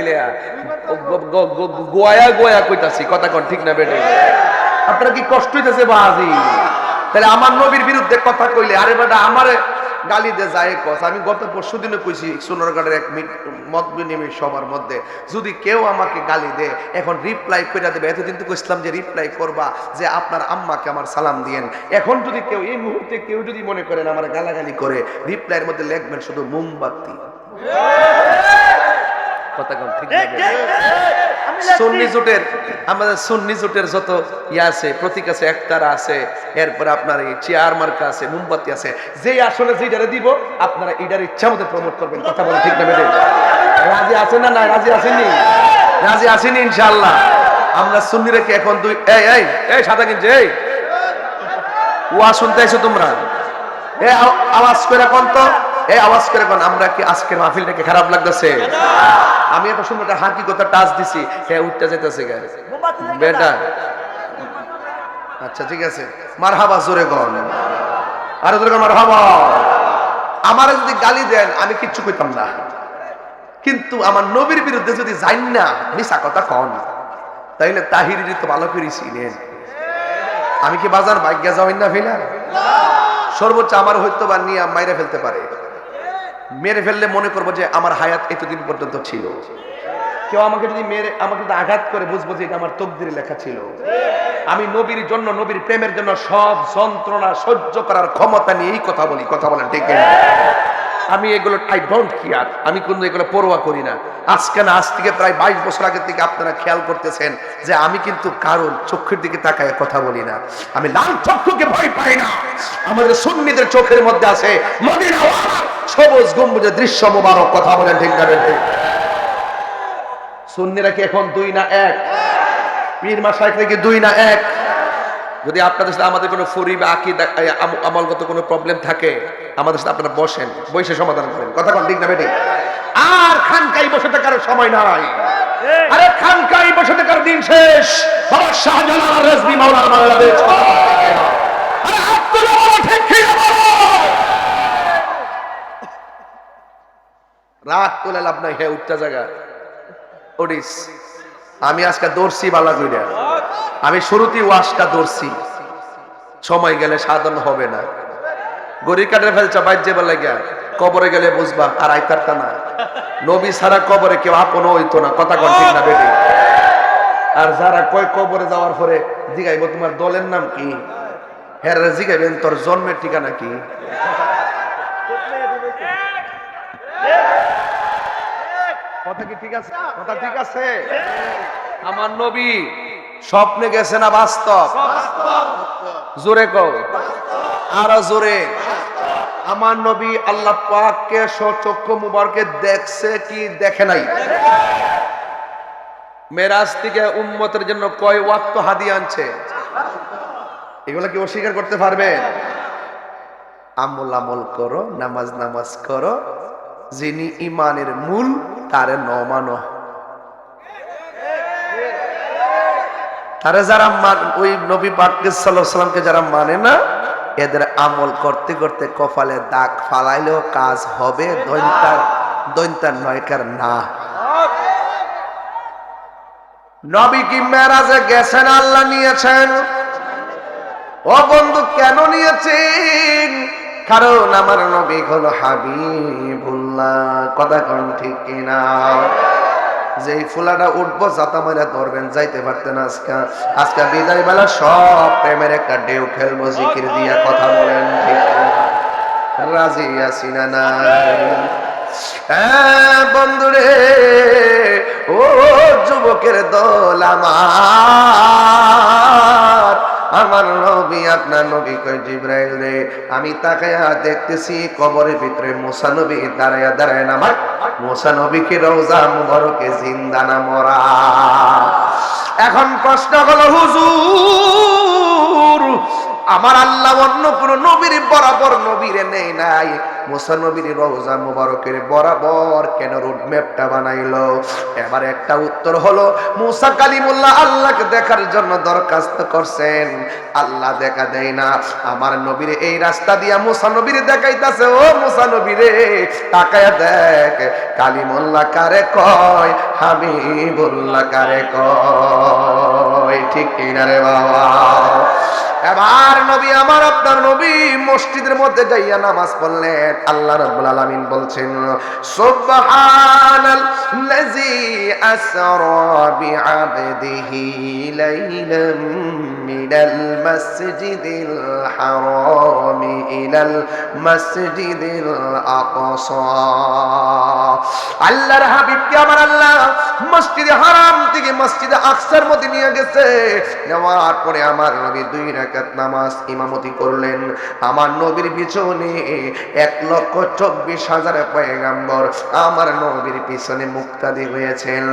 গোয়া কইতাছি কথা কোন ঠিক না বেটে আপনারা কি কষ্ট হইতেছে বাজি তাহলে আমার নবীর বিরুদ্ধে কথা কইলে আরে বেটা আমারে গালি দে যায় কথা আমি গত পরশুদিনে কইছি সোনারগাঁওয়ের এক মত বিনিময় সবার মধ্যে যদি কেউ আমাকে গালি দে এখন রিপ্লাই কইরা দেবে এতদিন তো কইছিলাম যে রিপ্লাই করবা যে আপনার আম্মাকে আমার সালাম দিয়েন এখন যদি কেউ এই মুহূর্তে কেউ যদি মনে করেন আমার গালাগালি করে রিপ্লাইয়ের মধ্যে লিখবেন শুধু মোমবাতি কথা কোন ঠিক না সুন্নি জোটের আমাদের সুন্নি জোটের যত ইয়া আছে প্রতীক আছে একতারা আছে এরপর আপনার এই চেয়ার মার্কা আছে মোমবাতি আছে যে আসলে যেটারে দিব আপনারা এটার ইচ্ছা মতো প্রমোট করবেন কথা বলা ঠিক না বেটে রাজি আছেন না রাজি আসেননি রাজি আসেনি ইনশাআল্লাহ আমরা সুন্নিরা কি এখন দুই এই সাদা কিনছে এই ওয়া শুনতে আইছো তোমরা এই আওয়াজ করে কোন তো এই আওয়াজ করে কোন আমরা কি আজকের মাহফিলটাকে খারাপ লাগতেছে আমি একটা সময় একটা হাকিকতা টাচ দিছি হ্যাঁ উঠতে যেতেছে বেটা আচ্ছা ঠিক আছে মারহাবা জোরে গন আরে জোরে গন মারহাবা আমারে যদি গালি দেন আমি কিচ্ছু কইতাম না কিন্তু আমার নবীর বিরুদ্ধে যদি যাইন না মিছা কথা কন তাইলে তাহিরির তো ভালো করে চিনেন আমি কি বাজার ভাগ্যা যাওয়াই না ফেলা সর্বোচ্চ আমার হয়তো বা নিয়ে মাইরে ফেলতে পারে মেরে ফেললে মনে করবো যে আমার হায়াত এতদিন পর্যন্ত ছিল কেউ আমাকে যদি মেরে আমাকে যদি আঘাত করে বুঝবো যে এটা আমার তকদিরে লেখা ছিল আমি নবীর জন্য নবীর প্রেমের জন্য সব যন্ত্রণা সহ্য করার ক্ষমতা নিয়ে এই কথা বলি কথা বলেন ঠিক আমি এগুলো আই ডোন্ট কেয়ার, আমি কিন্তু এগুলো পরোয়া করি না। আজকে না, আজ থেকে প্রায় 22 বছর আগে থেকে আপনারা খেয়াল করতেছেন যে আমি কিন্তু কারণ চোখের দিকে তাকায় কথা বলি না। আমি লাল চক্ষুকে ভয় পাই না। আমাদের সুন্নিদের চোখের মধ্যে আছে মদিনা ওয়ালা সবুজ গম্বুজের দৃশ্য মোবারক। কথা বলেন ঠিক না ঠিক? সুন্নিরা কি এখন 2 না 1? পীর মাশায়েখরা কি 2 না 1? যদি আপনাদের সাথে আমাদের কোনো ফরি বা আকীদা আমলগত কোনো প্রবলেম থাকে, আমাদের সাথে আপনারা বসেন, বসে সমাধান করেন। কথা বলেন ঠিক না বেঠিক? আর খানকাই বসে থাকার সময় নাই। আরে খানকাই বসে থাকার দিন শেষ। বাবা শাহজালাল রাজভী মাওলানা বাংলাদেশ। আরে আব্দুল্লাহ বলো ঠিক কি না বলো? রাত তোলে লাভ নাই। হে উচ্চা জায়গা ওডিস। আমি আজকে দর্শি বালা কইরা, আমি শুরুতেই ওয়াজটা দর্শি। সময় গেলে সাধন হবে না। গড়ি কাটে ফেলছা বাইজে বলে গিয়া কবরে গেলে বুঝবা। আর আইতারটা না, নবী ছাড়া কবরে কেউ আপন হইতো না। কথা কন ঠিক না বেটি? আর যারা কয় কবরে যাওয়ার পরে জিগাইব তোমার দলের নাম কি, হ্যাঁ জিগাইবেন তোর জন্মের ঠিকানা কি। কথা কি ঠিক আছে? কথা ঠিক আছে? আমার নবী স্বপ্নে গেছে না বাস্তব? জোরে কও, আর জোরে। আমার নবী আল্লাহ পাককে সচক্ষু মুবারকে দেখছে কি দেখে নাই? মেরাজ থেকে উম্মতের জন্য কয় ওয়াক্ত হাদিয়া আনছে? এগুলো কি অস্বীকার করতে পারবেন? আমল আমল করো, নামাজ নামাজ করো, যিনি ইমানের মূল তারে নমানো। তারা যারা ওই নবী পাক সাল্লাল্লাহু আলাইহি সাল্লামকে যারা মানে না, এদের আমল করতে করতে কপালে দাগ ফালাইলেও কাজ হবে, দৈন্তার নয়কার না। নবী কি মেরাজে গেছেন? আল্লাহ নিয়েছেন। ও বন্ধু, কেন নিয়েছেন? কারণ আমার নবী হলো হাবিবুল্লাহ। কথা কোন ঠিক কিনা? যেই ফুলাটা উঠবো জাতা মারা ধরবেন, যাইতে পারতেন। আজকে বিদায় বেলা সব প্রেমের একটা ঢেউ খেলবো জিকির দিয়া। কথা বলেন ঠিক রাজি আছি না নাই? হ্যাঁ বন্ধুরে, ও যুবকের দল আমার নবী, আপনার নবী কয় জিবরাইল রে, আমি তাকায়া দেখতেছি কবরের ভিতরে মুসা নবী দাঁড়ায়া দাঁড়ায় নামাজ। মুসা নবীকে রওজা মুবারকে জিন্দা না মরা। এখন প্রশ্ন হলো হুজুর, আমার আল্লাহ অন্য কোন নবীর বরাবর নবীরে নেই নাই, মুসা নবীর রওজা মুবারকের বরাবর কেন রোডম্যাপটা বানাইলো? এবার একটা উত্তর হলো, মুসা কালিমুল্লাহ আল্লাহকে দেখার জন্য দরখাস্ত করছেন, আল্লাহ দেখা দেয় না। আমার নবীর এই রাস্তা দিয়া মুসা নবীর দেখাইতাছে, ও মুসা নবীরে তাকায়া দেখ, কালিমুল্লাহ কারে কয়, হাবিবুল্লাহ কারে কয়। ঠিক কিনা রে বাবা? এবার নবী আমার আপনার নবী মসজিদের মধ্যে যাইয়া নামাজ পড়লেন। আল্লাহ রাব্বুল আলামিন বলছেন, সুবহানাল্লাযী আসরা বিআবদিহি লাইলাম মিনাল মাসজিদিল হারামি ইলাল মাসজিদিল আকসা। আল্লাহর হাবিবকে আমার আল্লাহ মসজিদে হারাম থেকে মসজিদে আকসার মধ্যে নিয়ে গেছে। নেওয়ার পরে আমার নবী 2 রাকাত নামাজ ইমামতি করলেন। আমার নবীর পিছনে 1,24,000 পয়গম্বর আমার নবীর পিছনে মুক্তাদি হয়েছেন।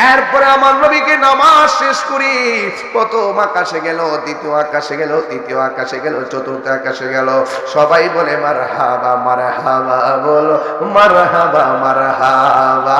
এরপরে আমার নবীকে নামাজ শেষ করি, প্রথম আকাশে গেল, দ্বিতীয় আকাশে গেল, তৃতীয় আকাশে গেল, চতুর্থ আকাশে গেল। সবাই বলে মারহাবা মারহাবা, বলো মারহাবা মারহাবা,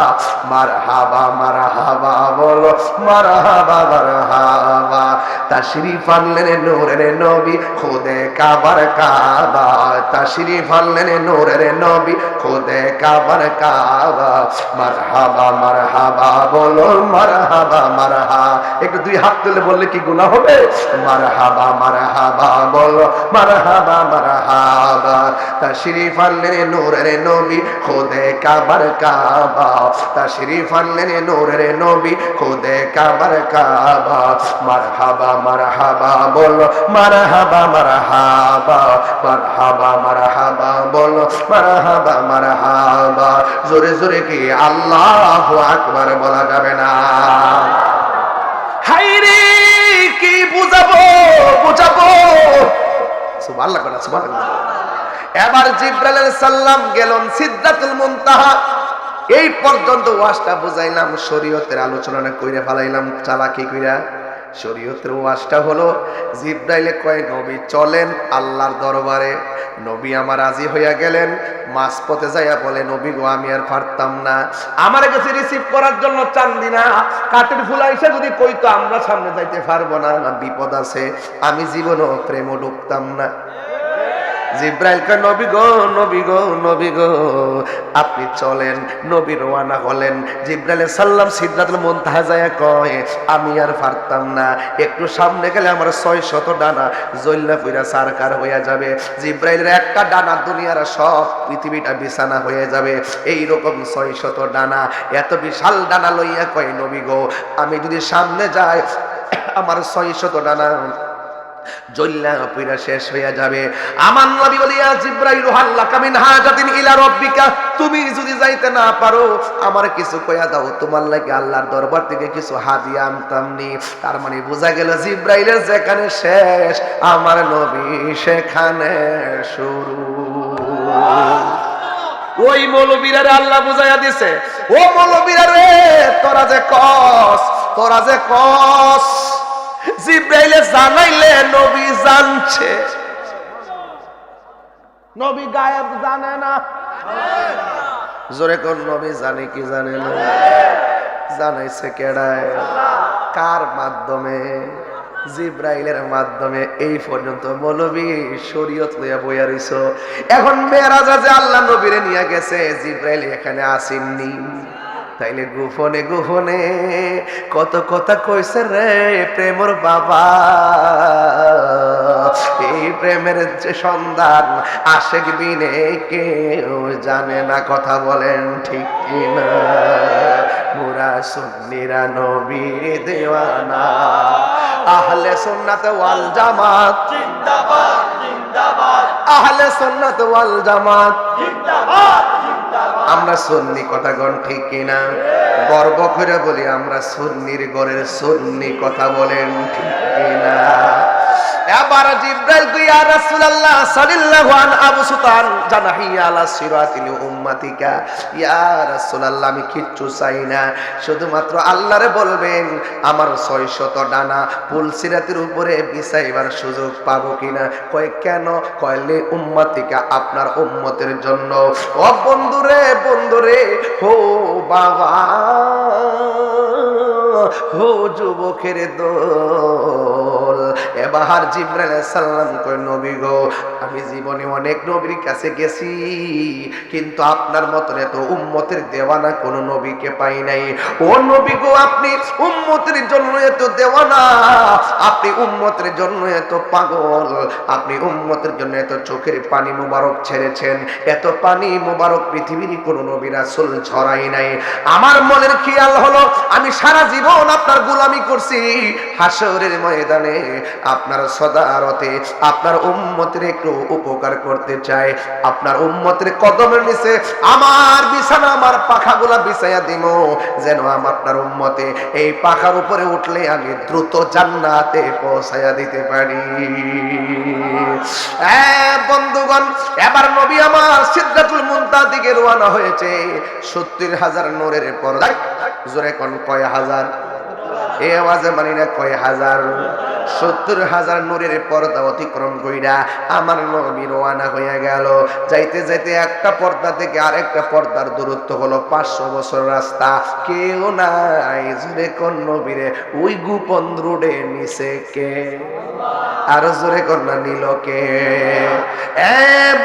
মারহাবা মারহাবা, বলো মারহাবা মারহাবা। তাশরীফ আনলেন নূরের নবী খুদে কাবার কাবা, তাশরীফ আনলেন নূরের নবী খুদে কাবার কাবা। মারহাবা মারহাবা, বলো মারহাবা মারহাবা, একটু দুই হাত তুলে বললে কি গুনাহ হবে? মারহাবা মারহাবা বলো, মারহাবা মারহাবা। তাশরীফ আনলেন নূরের নবী খুদে কাবার কাবা, তাশরীফ আনলেন নূরের নবী খুদে কাবার কাবা। মারহাবা মারহাবা বলো, মারহাবা মারহাবা, মারহাবা মারহাবা বলো, মারহাবা মারহাবা। জোরে জোরে কি আল্লাহু আকবার বলা যাবে না? হায়রে কি বুঝাবো বুঝাবো, সুবহানাল্লাহ বলা, সুবহানাল্লাহ। এবার জিবরাইল আলাইহিস সালাম গেলেন সিদরাতুল মুনতাহা। এই পর্যন্ত ওয়াজটা বুঝাইলাম, শরীয়তের আলোচনা কইরা ফেলাইলাম চালাকি কইরা। শরীয়তের ওয়াজটা হলো জিবরাইলে কয় নবী চলেন আল্লাহর দরবারে। নবী আমার রাজি হইয়া গেলেন। মাঝপথে যাইয়া বলে নবী গো আমি আর পারতাম না, আমার কাছে রিসিভ করার জন্য চান্দি না কাঠের ফুলা এসে যদি কইতো আমরা সামনে যাইতে পারবো না, বিপদ আছে, আমি জীবনও প্রেমও ঢুকতাম না। জিব্রাইল কয় নবী গো নবী গো নবী গো আপনি চলেন। নবী রওনা হলেন। জিব্রাইল সাল্লাম সিদরাতুল মুনতাহা যায় কয় আমি আর পারতাম না, একটু সামনে গেলে আমার 600 ডানা জ্বললা পুরা সারকার হয়ে যাবে। জিব্রাইলের একটা ডানা দুনিয়ার সব পৃথিবীটা বিছানা হয়ে যাবে। এই রকম 600 ডানা, এত বিশাল ডানা লইয়া কয় নবী গো আমি যদি সামনে যাই আমার 600 ডানা জল্লা পুরা শেষ হয়ে যাবে। আমার নবী বলিয়া জিবরাইল হাল্লাকা মিন হাজাতিন ইলা রাব্বিকা, তুমি যদি যাইতে না পারো আমার কিছু কইয়া দাও, তোমার লাগি আল্লাহর দরবার থেকে কিছু হাদিয়া আনতামনি। তার মানে বোঝা গেল জিবরাইলের যেখানে শেষ আমার নবী সেখানে শুরু। ওই মৌলবীরা আল্লাহ বুঝাইয়া দিছে, ও মৌলবীরা রে তোরা যে কস, তোরা যে কস জিবরাইলে জানাইলে নবী জানছে, নবী গায়েব জানে না। জোরে কোন নবী জানে কি জানে না? জানাইছে কেডায়? কার মাধ্যমে? জিবরাইলের মাধ্যমে। এই পর্যন্ত মৌলবী শরীয়ত লইয়া বইয়া রইছো। এখন মেরাজে যে আল্লাহ নবীরে নিয়ে গেছে, জিবরাইল এখানে আসেননি, তাইলে গোপনে গোপনে কত কথা কইছে রে প্রেমর বাবা। এই প্রেমের যে সন্ধান আশেক বিনে কেউ জানে না, কথা বলেন ঠিক কিনা? মুরা সুন্নিরা নবীর দেওয়ানা, আহলে সুন্নাত ওয়াল জামাত জিন্দাবাদ জিন্দাবাদ, আহলে সুন্নাত ওয়াল জামাত জিন্দাবাদ জিন্দাবাদ। আমরা সুন্নি, কথা কোন ঠিক কিনা? গর্ব করে বলি আমরা সুন্নির ঘরের সুন্নি, কথা বলেন ঠিক কিনা? এবার জিবরাইল কই ইয়া রাসূলুল্লাহ সাল্লাল্লাহু আলাইহি আবু সুতান জানাহি আলা সিরাতিল উম্মাতিকা, ইয়া রাসূলুল্লাহ আমি কিচ্ছু চাই না, শুধুমাত্র আল্লাহরে বলবেন আমার 600 ডানা পুল সিরাতের উপরে বিছাইবার সুযোগ পাবো কিনা। কয় কেন? কয়লে উম্মাতিকা আপনার উম্মতের জন্য। ও বন্ধুরে বন্ধুরে, হো বাবা, হো যুবকের দল। এবার জিবরাইল আলাইহিস সালাম কয় নবী গো আমি জীবনে অনেক নবীর কাছে গেছি, কিন্তু আপনার মতন এত উম্মতের দেওয়ানা কোন নবীকে পাই নাই। ও নবী গো আপনি উম্মতের জন্য এত দেওয়ানা, আপনি উম্মতের জন্য এত পাগল, আপনি উম্মতের জন্য এত চোখের পানি মোবারক ছেড়েছেন, এত পানি মোবারক পৃথিবীর কোন নবী রাসূল ছড়াই নাই। আমার মনের খেয়াল হলো আমি সারা জীবন আপনার গোলামি করছি, হাসরের ময়দানে আপনার সদারতে আপনার উম্মতের একটু উপকার করতে চাই, আপনার উম্মতের কদমের নিচে আমার বিছানা আমার পাখাগুলা বিছাইয়া দিব, যেন আপনার উম্মতে এই পাখার উপরে উঠলে আমি দ্রুত জান্নাতে পৌঁছাইয়া দিতে পারি। বন্ধুগণ এবার নবী আমার সিদরাতুল মুনতাহা দিকে রওনা হয়েছে। 70,000 নূরের পর্দায়, জোরে কোন কয় হাজার? এই আওয়াজে মানি না কয় হাজার? 70,000 নূরের পর্দা অতিক্রম কইরা আমার নবী রওনা হয়ে গেল। যাইতে যাইতে একটা পর্দা থেকে আরেকটা পর্দার দূরত্ব হলো 500 বছর রাস্তা। কেউ নাই, জোরে কোন নবীরে ওই গোপন রোডে নিছে কে? আর জোরে কোন না নিল কে?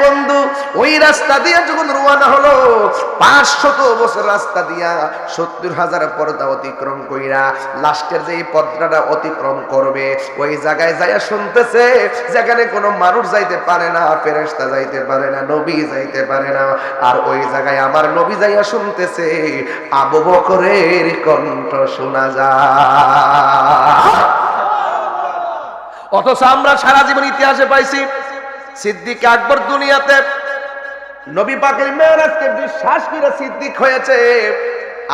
বন্ধু, ওই রাস্তা দিয়ে যখন রওনা হলো 500 বছর রাস্তা দিয়া 70,000 পর্দা অতিক্রম কইরা লাস্টের যে পর্দাটা অতিক্রম করবে ওই জায়গায় যাইয়া শুনতেছে যেখানে কোনো মানুষ যাইতে পারে না, ফেরেশতা যাইতে পারে না, নবী যাইতে পারে না। আর ওই জায়গায় আমার নবী যাইয়া শুনতেছে আবু বকরের কণ্ঠ শোনা যায়। অথচ আমরা সারা জীবন ইতিহাসে পাইছি সিদ্দিক আকবর দুনিয়াতে নবী পাকের মেরাজকে বিশ্বাস করে সিদ্দিক হয়েছে।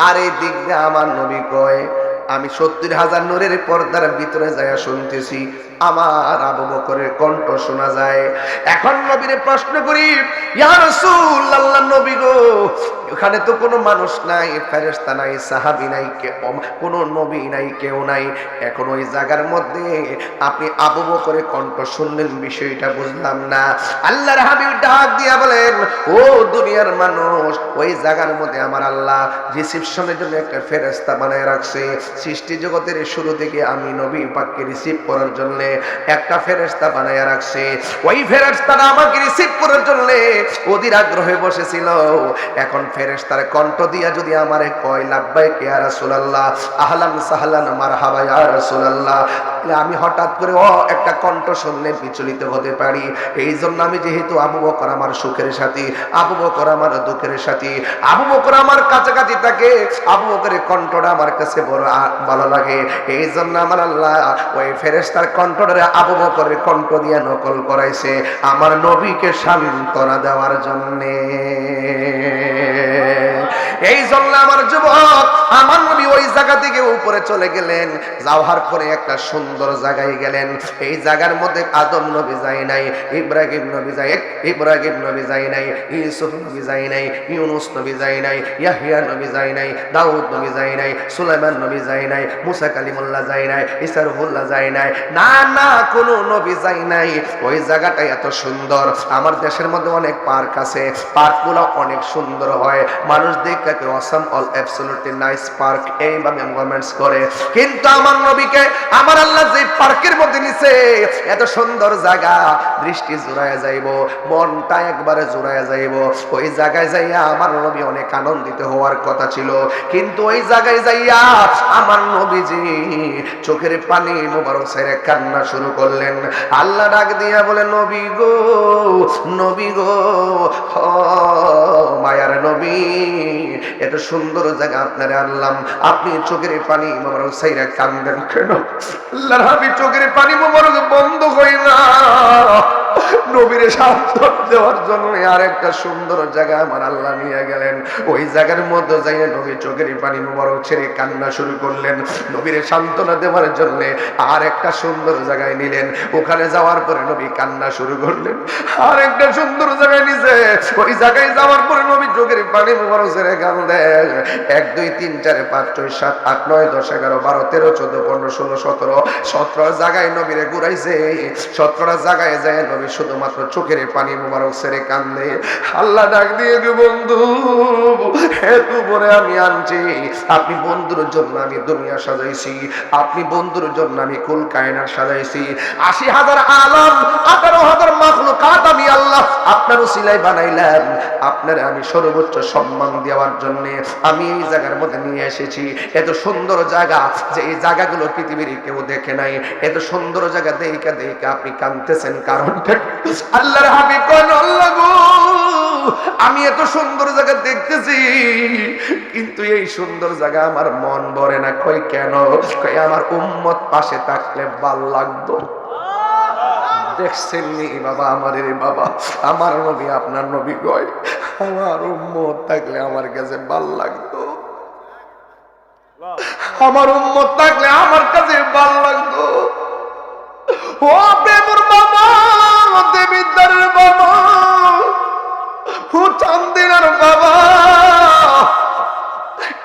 আর এই দিক দিয়ে আমার নবী কয় আমি 70,000 নূরের পর্দার ভিতরে যাইয়া শুনতেছি আমার আবু বকরের কণ্ঠ শোনা যায়। এখন নবীরে প্রশ্ন করি, ইয়া রাসূলুল্লাহ, নবী গো, ওখানে তো কোনো মানুষ নাই, ফেরেশতা নাই, সাহাবী নাই, কোনো নবী নাই, কেউ নাই। এখন ওই জায়গার মধ্যে আপনি আবু বকরের কণ্ঠ শুনলেন, বিষয়টা বুঝলাম না। আল্লাহর হাবিব ডাক দিয়া বলেন, ও দুনিয়ার মানুষ, ওই জায়গার মধ্যে আমার আল্লাহ রিসিপশনের জন্য একটা ফেরেশতা বানায় রাখছে। সৃষ্টি জগতের শুরু থেকে আমি নবী পাককে রিসিভ করার জন্য একটা ফেরেশতা বানায় রাখছে। ওই ফেরেশতাটা আমাকে রিসিভ করার জন্য অধীর আগ্রহে বসেছিল। এখন ফেরেশতার কণ্ঠ দিয়া যদি আমারে কয় লাব্বাইক ইয়া রাসূলুল্লাহ, আহলান সাহলান মারহাবা ইয়া রাসূলুল্লাহ, আমি হঠাৎ করে একটা কণ্ঠ শুনলে বিচলিত হতে পারি। এই জন্য আমি যেহেতু আবু বকর আমার সুখের সাথী, আবু বকর আমার দুঃখের সাথী, আবু বকর আমার কাছাকাছি থাকে, আবু বকরের কণ্ঠটা আমার কাছে বড় ভালো লাগে। এই জন্য আমার আল্লাহ ওই ফেরেশতার কণ্ঠটারে আবু বকরের কণ্ঠ দিয়ে নকল করাইছে আমার নবীকে সান্ত্বনা দেওয়ার জন্যে। এই জন্য আমার যুবক, আমার নবী ওই জায়গা থেকে উপরে চলে গেলেন। যাওয়ার পরে একটা সুন্দর জায়গায় গেলেন। এই জায়গার মধ্যে আদম নবী যায় নাই, ইব্রাহিম নবী যায় নাই, ইউসুফ নবী যায় নাই, ইউনুস নবী যায় নাই, ইয়াহইয়া নবী যায় নাই, দাউদ নবী যায় নাই, সুলাইমান নবী যায় নাই, মুসা কালিমুল্লাহ যায় নাই, ঈসা রূহুল্লাহ যায় নাই, না কোনো নবী যায় নাই। ওই জায়গাটা এত সুন্দর। আমার দেশের মধ্যে অনেক পার্ক আছে, পার্কগুলো অনেক সুন্দর হয়, মানুষ দেখে awesome all absolutely nice park এইভাবে কমেন্টস করে। কিন্তু আমার নবীকে আমার আল্লাহ যে পার্কের মধ্যে নিছে, এত সুন্দর জায়গা, দৃষ্টি জোড়ায় যাইব, মনটা একবারে জোড়ায় যাইব। ওই জায়গায় যাইয়া আমার নবী অনেক আনন্দিত হওয়ার কথা ছিল, কিন্তু ওই জায়গায় যাইয়া আমার নবীজি চোখের পানি মোবারক ছেড়ে কান্না শুরু করলেন। আল্লাহ ডাক দিয়া বলে, নবী গো, নবী গো, মায়ার নবী, এত সুন্দর জায়গা আপনারে আনলাম, আপনি চোখের পানি মোবারক ছেড়ে কান্দেন কেন? আল্লাহর হাবিব চোখের পানি মোবারক বন্ধ হয় না, নবীরে সান্ত্বনা দেওয়ার জন্য আরেকটা সুন্দর জায়গা আমার আল্লাহ নিয়ে গেলেন। ওই জায়গার মধ্যে যাইয়া নবী চোখের পানি মোবারক ছেড়ে কান্না শুরু করলেন। নবীরে সান্ত্বনা দেওয়ার জন্য আর একটা সুন্দর জায়গায় নিলেন। ওখানে যাওয়ার পরে নবী কান্না শুরু করলেন। আর একটা সুন্দর জায়গায় নিছে, ওই জায়গায় যাওয়ার পরে নবী চোখের পানি মোবারক ছেড়ে কান্দেন। 1 2 3 4 5 6 7 8 9 10 11 12 13 14 15 16 17 জায়গায় নবীরে ঘুরাইছে। 17টা জায়গায় যায় নবী শুধুমাত্র চোখের পানি মোবারক ছেড়ে কান্দে। আল্লাহ ডাক দিয়ে, বন্ধু, এত পরে আমি আনছি, আপনি বন্ধুর জন্য আমি দুনিয়া সাজাইছি, আপনি বন্ধুর জন্য আমি কুল কায়নাত সাজাইছি। 80,000 আলম, 18,000 মাখলুকাত আমি আল্লাহ আপনার উসিলায় বানাইলাম। আপনার আমি সর্বোচ্চ সম্মান দেওয়ার জন্য আমি এই জায়গার মধ্যে নিয়ে এসেছি। এত সুন্দর জায়গা, যে এই জায়গাগুলো পৃথিবীর কেউ দেখে নাই। এত সুন্দর জায়গা দেখে দেখে আপনি কাঁদতেছেন, কারণটা? আল্লাহর হাবিব কোন, আল্লাহ গো, আমি এত সুন্দর জায়গা দেখতেছি, কিন্তু এই সুন্দর জায়গা আমার মন ভরে না। কই কেন? কই আমার উম্মত পাশে থাকলে ভাল লাগতো। দেখছেন নি বাবা, আমাদের বাবা, আমার নবী আপনার নবী কয় আমার উম্মত থাকলে আমার কাছে ভাল লাগতো, আমার উম্মত থাকলে আমার কাছে ভাল লাগতো। ও প্রেমর বাবা, দেবিদ্দারের বাবা, ও চান্দিনার বাবা,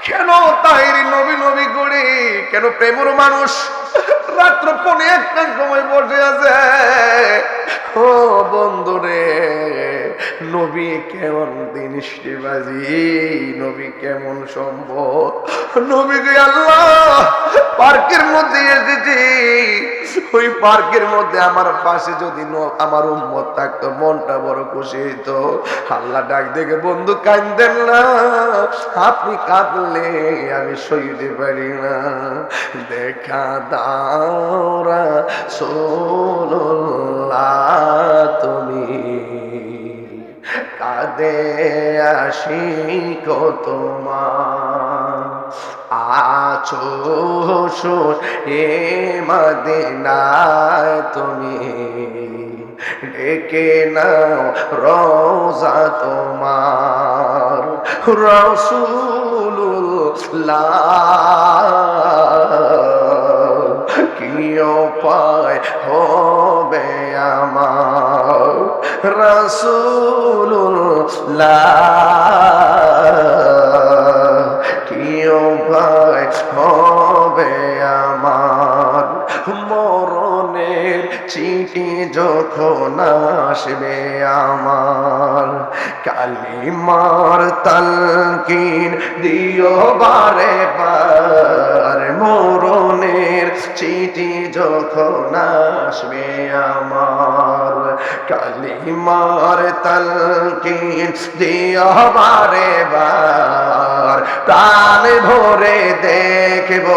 কেন তাহিরি নবী নবী করে, কেন প্রেমর মানুষ রাত্র 1:15 সময় বসে আছে। ও বন্ধু রে, নবী কেমন জিনিসবাজি, নবী কেমন সম্ভব। নবীকে আল্লাহ পার্কের মধ্যে এসেছি, ওই পার্কের মধ্যে আমার পাশে যদি আমার উম্মত থাকতো মনটা বড় খুশি হইতো। আল্লাহ ডাক দেখে, বন্ধু কাঁদেন না, আপনি কাঁদলে আমি সইতে পারি না। দেখা দাও রাসূলুল্লাহ তুমি, কাঁদে আশিক তোমার, আছো এ মদিনায় তুমি, ডেকে নাও রওজা তোমার। রাসূলুল্লাহ কি উপায় হবে আমার, রাসূলুল্লাহ কি উপায় হবে আমার। মরণের চিঠি যখন আসবে আমার, কালিমার তালকিন দিও বারে বার। মরণের চিঠি যখন আসবে আমার, কালিমার তালকিন দিও বারে বার। প্রাণ ভরে দেখব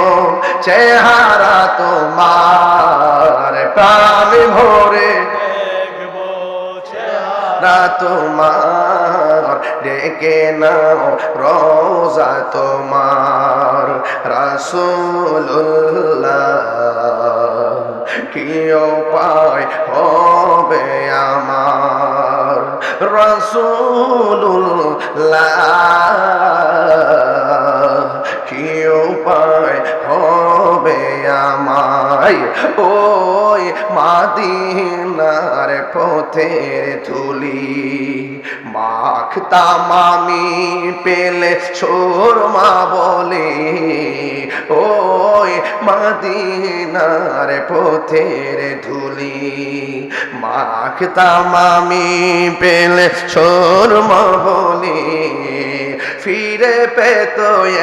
চেহারা তোমার, প্রাণ ভরে দেখব চেহারা তোমার, ডেকে নাও রওজা তোমার। রাসূলুল্লাহ কি উপায় হবে আমার, রাসূলুল্লাহ কি উপায় হবে আমায়। ওই মাদিনার পথের ধুলি মাখতাম আমি পেলে সুরমা বলে, ওই মাদিনার পথের ধুলি মাখতাম আমি পেলে সুরমা বলে। ফিরে পেত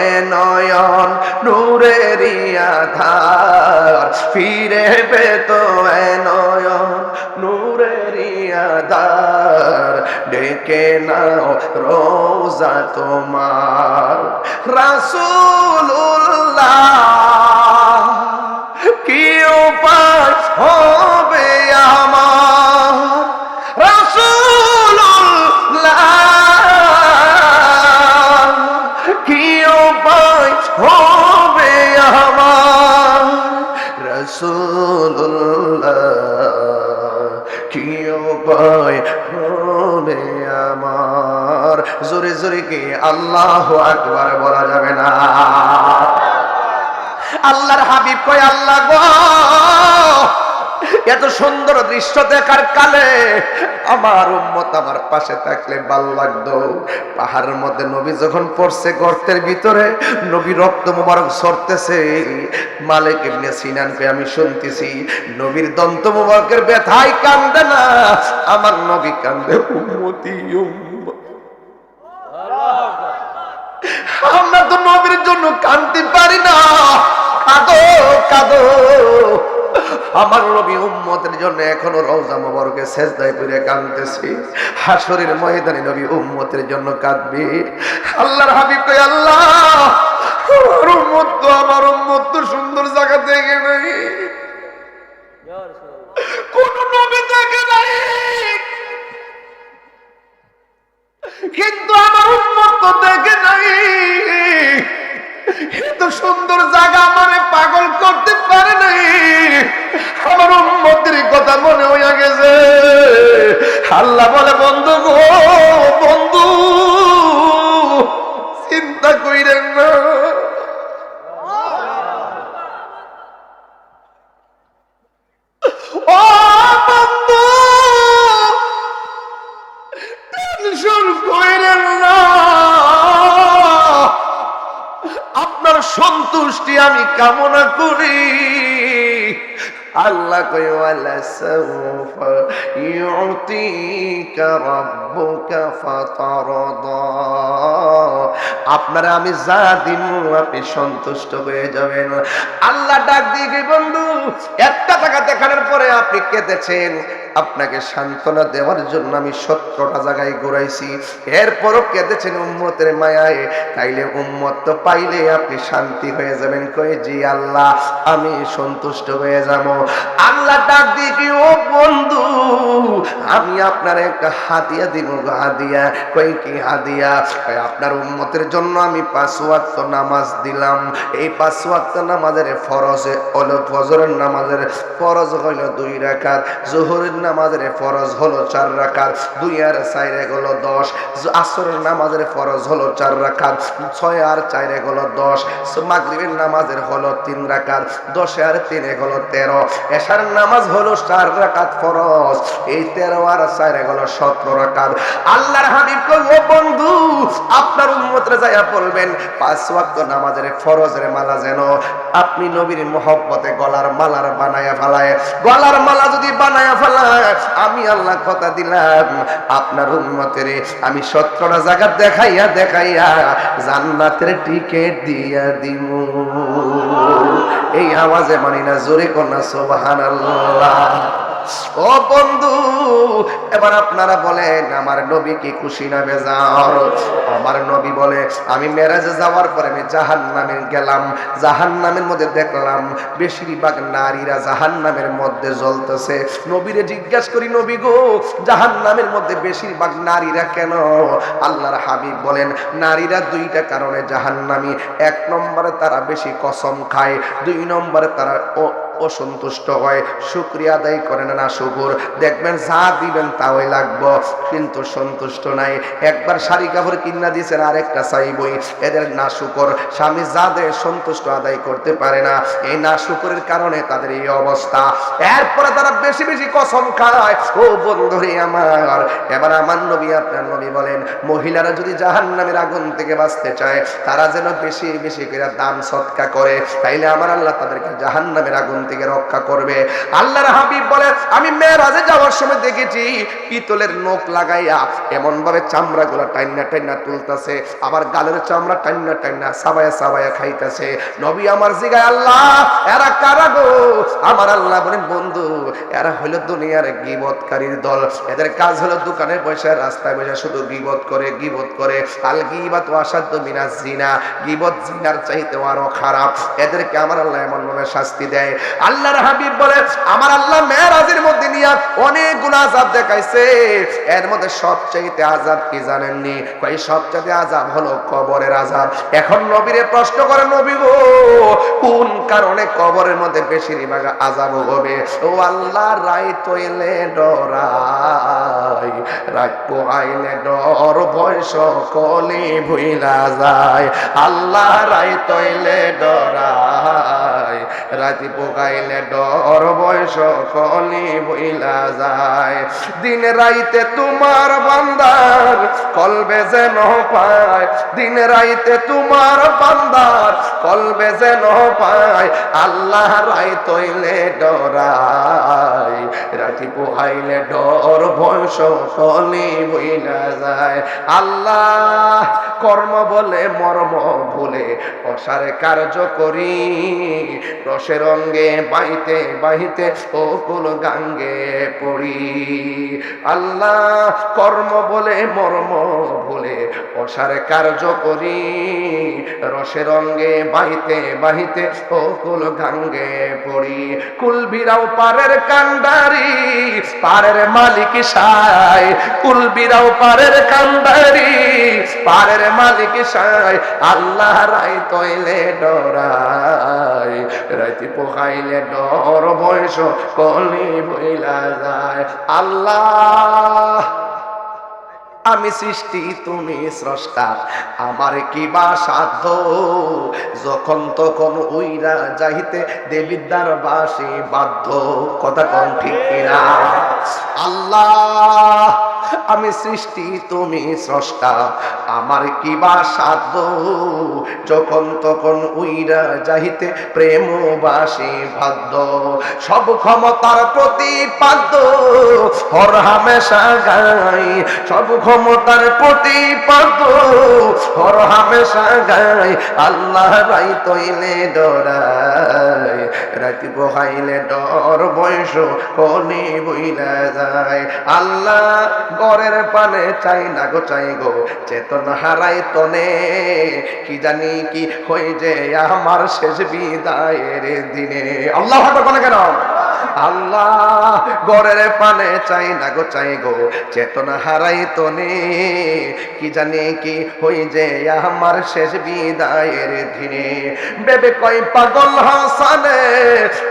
এ নয়ন নূরেরই আধার, ফিরে পেত এ নয়ন নূরেরই আধার। ডেকে নাও রওজা তোমার, রাসূলুল্লাহ কি উপায় হবে আমার, রাসূলুল্লাহ কি উপায় হবে আমার, রাসূলুল্লাহ কি উপায় হবে আমার। জোরে জোরে কি আল্লাহু আকবার বলা যাবে না? আল্লাহর হাবিব কয়, আল্লাহ গো, এত সুন্দর দৃশ্য দেখার কালে আমার উম্মত আমার পাশে থাকলে ভালো লাগতো। পাহাড়ের মধ্যে নবী যখন পড়ছে গর্তের ভিতরে, নবী রক্ত মোবারক ঝরতেছে। মালিক ইবনে সিনান কে আমি শুনতেছি, নবীর দন্ত মোবারকের ব্যথায় কান্দে না, আমার নবী কান্দে উম্মতি উম্মত। আমরা তো নবীর জন্য কাঁদতে পারি না, কাঁদো কাঁদো। আমার নবী উম্মতের জন্য এখনো রওজা মোবারকে সেজদায় পড়ে কাঁদতেছি। হাশরের ময়দানে নবী উম্মতের জন্য কাঁদবে। আল্লাহর হাবিব কয়, আল্লাহ আমার উম্মত তো সুন্দর জায়গা দেখে নাই, কোন নবী দেখে নাই, কিন্তু আমার উম্মত তো দেখে নাই। এত সুন্দর জায়গা আমারে পাগল করতে পারে নাই। আমার উম্মতের কথা মনে হইয়া গেছে। আল্লাহ বলে, বন্ধু গো, বন্ধু চিন্তা কইরেন না, ও বন্ধু টেনশন কইরেন না, আপনার সন্তুষ্টি আমি কামনা করি। আল্লাহ কই ওয়ালা সাউফা ইউতিকা রাব্বুকা ফাতারদা, আপনারা আমি যা দিব আপনি সন্তুষ্ট হয়ে যাবেন। আল্লাহ ডাক দিয়ে, বন্ধু একটা টাকা দেখানোর পরে আপনি কেঁদেছেন, আপনাকে সান্ত্বনা দেওয়ার জন্য আমি 17টা জায়গায় ঘুরাইছি, এরপরও কেঁদেছেন উম্মতের মায়ায়, তাইলে উম্মত তো পাইলে আপনি শান্তি হয়ে যাবেন। কই জি আল্লাহ, আমি সন্তুষ্ট হয়ে যাব। আল্লাহ ডাক দিয়ে কি, ও বন্ধু আমি আপনার একটা হাদিয়া দিব। হাদিয়া? কই কি হাদিয়া? আপনার উম্মতের জন্য আমি 5 ওয়াক্ত নামাজ দিলাম। এই 5 ওয়াক্ত নামাজের ফরজ হলো, ফজরের নামাজের ফরজ হলো 2 রাকাত, যোহরের নামাজের ফরজ হলো 4 রাকাত, 2 আর 4 হলো 10, আসরের নামাজের ফরজ হলো 4 রাকাত, 6 আর 4 হলো 10, মাগরিবের নামাজের হলো 3 রাকাত, 10 আর 3 হলো 13, এশার নামাজ হলো 4 রাকাত ফরজ, এই 13 আর 4 হলো 17 রাকাত। আল্লাহর হাবিব কই, ও বন্ধু আপনার উম্মতরা যায়া বলবেন 5 ওয়াক্ত নামাজের ফরজের মালা যেন আপনি নবীর মহব্বতে গলার মালার বানায়া ফেলায়। গলার মালা যদি বানায়া ফেলায়, আমি আল্লাহ কথা দিলাম আপনার উম্মতের আমি 17টা জায়গা দেখাইয়া দেখাইয়া জান্নাতের টিকেট দিয়া দিমু। এই আওয়াজে মানি না, জোরে কন্যা সুবহানাল্লাহ। ও বন্ধু এবার আপনারা বলেন আমার নবী কি খুশি না বেজার? আমার নবী বলে, আমি মেরাজে যাওয়ার পরে আমি জাহান্নামে গেলাম, জাহান্নামের মধ্যে দেখলাম বেশিরভাগ নারীরা জাহান্নামের মধ্যে জ্বলতেছে। নবীরে জিজ্ঞাসা করি, নবী গো জাহান্নামের মধ্যে বেশিরভাগ নারীরা কেন? আল্লাহর হাবিব বলেন, নারীরা 2টা কারণে জাহান্নামী। 1 নম্বরে তারা বেশি কসম খায়, 2 নম্বরে তারা অসন্তুষ্ট হয়, শুকরিয়া আদায় করে না শুকর, দেখবেন যা দিবেন তাই লাগবো কিন্তু সন্তুষ্ট নাই। একবার শাড়ি কাপড় কিনা দিয়েছেন, আরেকটা চাইবই। এদের না শুকর, স্বামী যা দেয় সন্তুষ্ট আদায় করতে পারে না, এই না শুকরের কারণে তাদের এই অবস্থা। এরপরে তারা বেশি বেশি কসম খায়। ও বন্ধুরে আমার, এবার আমার নবী আপনার নবী বলেন, মহিলারা যদি জাহান্নামের আগুন থেকে বাঁচতে চায় তারা যেন বেশি বেশি করে দান সদকা করে, তাইলে আমার আল্লাহ তাদেরকে জাহান্নামের আগুন থেকে রক্ষা করবে। আল্লাহর হাবিব বলে, আমি মেরাজে যাওয়ার সময় দেখেছি পিতলের নখ লাগাইয়া এমন ভাবে চামড়া গুলা টাইনা টাইনা তুলতেছে, আবার গালের চামড়া টাইনা টাইনা সাবায়া সাবায়া খাইতেছে। নবী আমার জিগায়, আল্লাহ এরা কারা গো? আমার আল্লাহ বলেন, বন্ধু এরা হলো দুনিয়ার গীবতকারীর দল। এদের কাজ হলো দোকানে বসে রাস্তায় বসে শুধু গীবত করে গীবত করে। আল গীবাতু আশাদ্দু মিনাজ জিনা, গীবত জিনার চাইতে আরো খারাপ। এদেরকে আমার আল্লাহ এমন ভাবে শাস্তি দেয়। আল্লাহর হাবিব বলে, আমার আল্লাহ মেরাজের মধ্যে নিয়ে অনেকগুলো আযাব দেখাইছে, এর মধ্যে সবচাইতে আযাব কি জানেননি? কই সবচাইতে আযাব হলো কবরের আযাব। এখন নবীরে প্রশ্ন করে, নবী গো কোন কারণে কবরের মধ্যে বেশিরভাগ আযাব হবে? ও আল্লাহ, রাত হইলে ডরাই, রাত পোহাইলে ডর, ভয় সকলে ভুইলা যায়। আল্লাহ রাত হইলে ডরাই, রাতি পোকাইলে ডর, ভয় সকলে ভুইলা যায়। দিন রাইতে তোমার বান্দার কলবে যেন পায়, দিন রাইতে তোমার বান্দার কলবে যেন পায়। আল্লাহ রাত হইলে ডরাই, রাতি পোহাইলে ডর, ভয় সকলে ভুইলা যায়। আল্লাহ কর্ম বলে মর্ম ভুলে অসারে কার্য করি, রসের অঙ্গে বাহিতে বাহিতে ওকুল গাঙ্গে পড়ি। আল্লাহ কর্ম বলে মর্ম ভুলে অসারে কার্য করি, রসের অঙ্গে বাহিতে বাহিতে ওকুল গাঙ্গে পড়ি। কুল বিরাও পারের কান্ডারি, পারের মালিক সায়, কুল বিরাও পারের কান্ডারি, পারের মালিক সায়। আল্লাহ রাই তৈলে ডরাই, রাতি পোহাইলে ডর, বয়স কলি বইলা যায়। আল্লাহ আমি সৃষ্টি তুমি স্রষ্টা, আমার কি বা সাধ্য? যখন তখন উইরা যাইতে দেবিদ্যার বাসি বাধ্য। কথা কোন ঠিক কিনা? আল্লাহ আমি সৃষ্টি তুমি স্রষ্টা, আমার কি বা সাধ্য যখন তখন উইরা যাইতে প্রেম বাসি বাধ্য। সব ক্ষমতার প্রতিপাদ্য হর হামেশা গাই, সব ক্ষমতার প্রতিপাদ্য হর হামেশা গাই। আল্লাহ রাই তৈলে ডরাই, রাতি বহাইলে ডর বয়স কনে বইলা যায়। আল্লাহ গড়ের পানে চাই না গো চাই গো, চেতন হারাই তনে কি জানি কি হয়ে যে আমার শেষ বিদায়ের দিনে। আল্লাহ কোনে কেন? আল্লাহ গড়ের পানে চাই না গো চাই গো, চেতনা হারাই তনে কি জানি কি হই যে আমার শেষ বিদায়ের দিনে। বেবে কয় পাগল হাসানে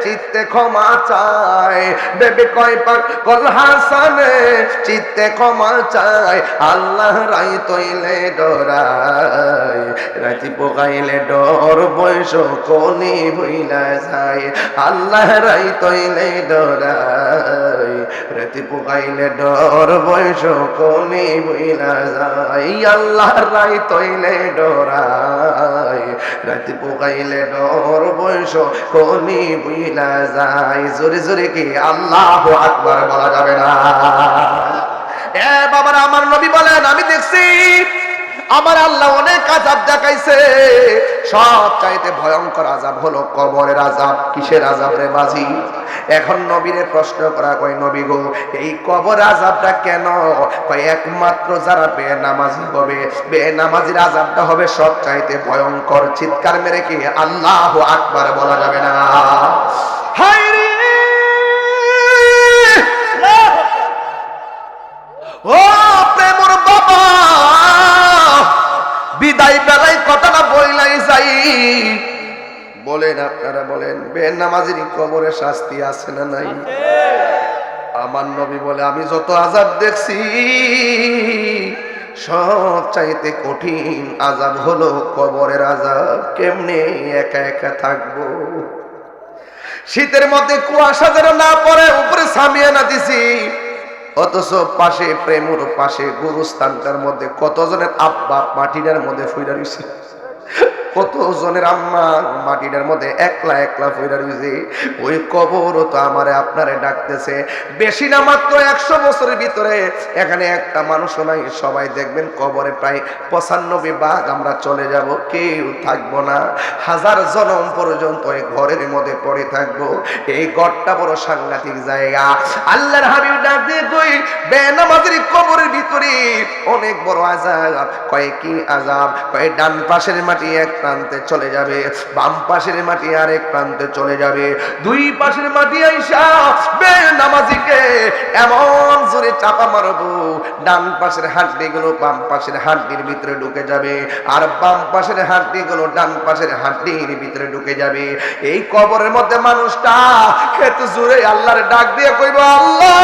চিত্তে ক্ষমা চায়, বেবে কয় পাগল হাসানে চিত্তে ক্ষমা চায়। আল্লাহ রাই তৈলে ডরাই, রাতি পোকাইলে ডর বয়স কোনি বইলা যায়। আল্লাহ রাই তৈলে ডরাই, রাতি পোকাইলে ডর বয়স কোনি বইলা যায়। আল্লাহ রাই তৈলে ডরাই, রাতি পোকাইলে ডর বয়স কোনি বইলা যায়। জোরে জোরে কি আল্লাহু আকবার বলা যাবে না? এ বাবারা, আমার নবী বলেন আমি দেখছি আমার আল্লাহ অনেক আযাব দেখাইছে, সব চাইতে ভয়ঙ্কর আযাব হলো কবরের আযাব। কিসের আযাব রে বাজি? এখন নবীরে প্রশ্ন করা, কয় নবী গো এই কবর আযাবটা কেন? কয় একমাত্র যারা বেনামাজি হবে, বেনামাজির আযাবটা হবে সব চাইতে ভয়ঙ্কর। চিৎকার মেরে কি আল্লাহু আকবার বলা যাবে না? হায় রে ও প্রেমর বাবা, বিদায় বেলায় কথাটা বইলাই যাই। বলেন আপনারা বলেন, বেনামাজির কবরে শাস্তি আছে না নাই? আমার নবী বলে আমি যত আযাব দেখছি সব চাইতে কঠিন আযাব হলো কবরের আযাব। কেমনে একা একা থাকবো? শীতের মধ্যে কুয়াশা যেন না পড়ে, উপরে সামিয়ানা দিছি, অথচ পাশে প্রেমুর পাশে গুরুস্থানটার মধ্যে কতজনের আব্বা মাটিটার মধ্যে ফুইরা রইছে, কতজনের আম্মা মাটিটার মধ্যে একলা একলা ফুইরা রইছে। ওই কবর তো আমারে আপনারে ডাকতেছে। বেশি না মাত্র 100 বছরের ভিতরে এখানে একটা মানুষও নাই। সবাই দেখবেন কবরে প্রায় 95 ভাগ আমরা চলে যাব, কেউ থাকবো না। 1000 জনম পর্যন্ত এই ঘরের মধ্যে পড়ে থাকবো। এই ঘরটা বড় সাংঘাতিক জায়গা। আল্লাহর হাবিব ডাক দিয়ে কই বেনামাজির কবরের ভিতরে অনেক বড় আযাব। কয় কি আযাব? কয় ডান পাশের মাটি এক প্রান্তে চলে যাবে, বাম পাশের মাটি আরেক প্রান্তে চলে যাবে। দুই পাশের মাটি আইসা বেনামাজিকে এমন জোরে চাপা মারবো, ডান পাশের হাড্ডিগুলো বাম পাশের হাড্ডির ভিতরে ঢুকে যাবে, আর বাম পাশের হাড্ডিগুলো ডান পাশের হাড্ডির ভিতরে ঢুকে যাবে। এই কবরের মধ্যে মানুষটা এত জোরে আল্লাহর ডাক দিয়ে কইব আল্লাহ।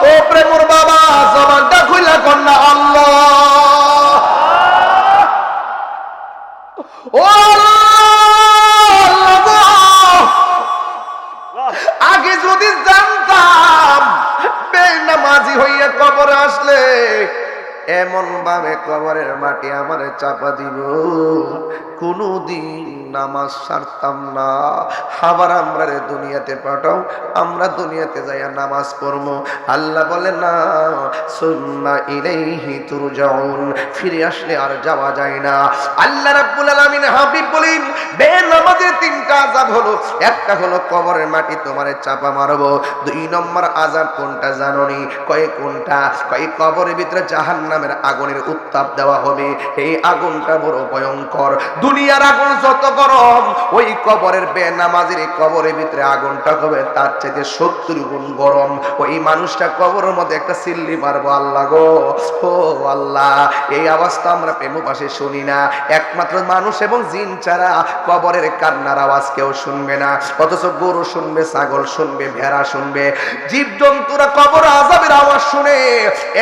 ও প্রেমর বাবা, জবানটা খুইলা কন্যা আল্লাহ। ও আগে যদি জানতাম বেনামাজি হইয়া কবরে আসলে এমন ভাবে কবরের মাটি আমারে চাপা দিব, কোনদিন নামাজ ছাড়তাম না। আবার আমরা দুনিয়াতে পাঠাও, আমরা দুনিয়াতে যাইয়া নামাজ পড়বো। আল্লাহ বলে না, সুম্মা ইলাইহি তুরজাউন, ফিরে আসলে আর যাওয়া যায় না। আল্লাহ রাব্বুল আলামিন হাবিব বলেন বেনামাজের 3টা আযাব হলো, একটা হলো কবরের মাটি তোমারে চাপা মারবো। 2 নম্বর আযাব কোনটা জানোনি? কয় কোনটা? কয় কবরের ভিতরে জাহান্নামের আগুনের উত্তাপ দেওয়া হবে। এই আগুনটা বড় ভয়ঙ্কর। দুনিয়ার আগুন যত গরম, ওই কবরের বেনামাজির কবরের ভিতরে আগুনটা হবে তার চাইতে 70 গুণ গরম। ওই মানুষটা কবরের মধ্যে একটা সিল্লি মারবো। আল্লাহ গো, ও আল্লাহ, এই আওয়াজটা আমরা প্রেম পাশে শুনি না। একমাত্র মানুষ এবং জিন ছাড়া কবরের কান্নার আওয়াজ কেউ শুনবে না। অথচ গরু শুনবে, ছাগল শুনবে, ভেড়া শুনবে, জীব জন্তুরা কবর আযাবের আওয়াজ শুনে।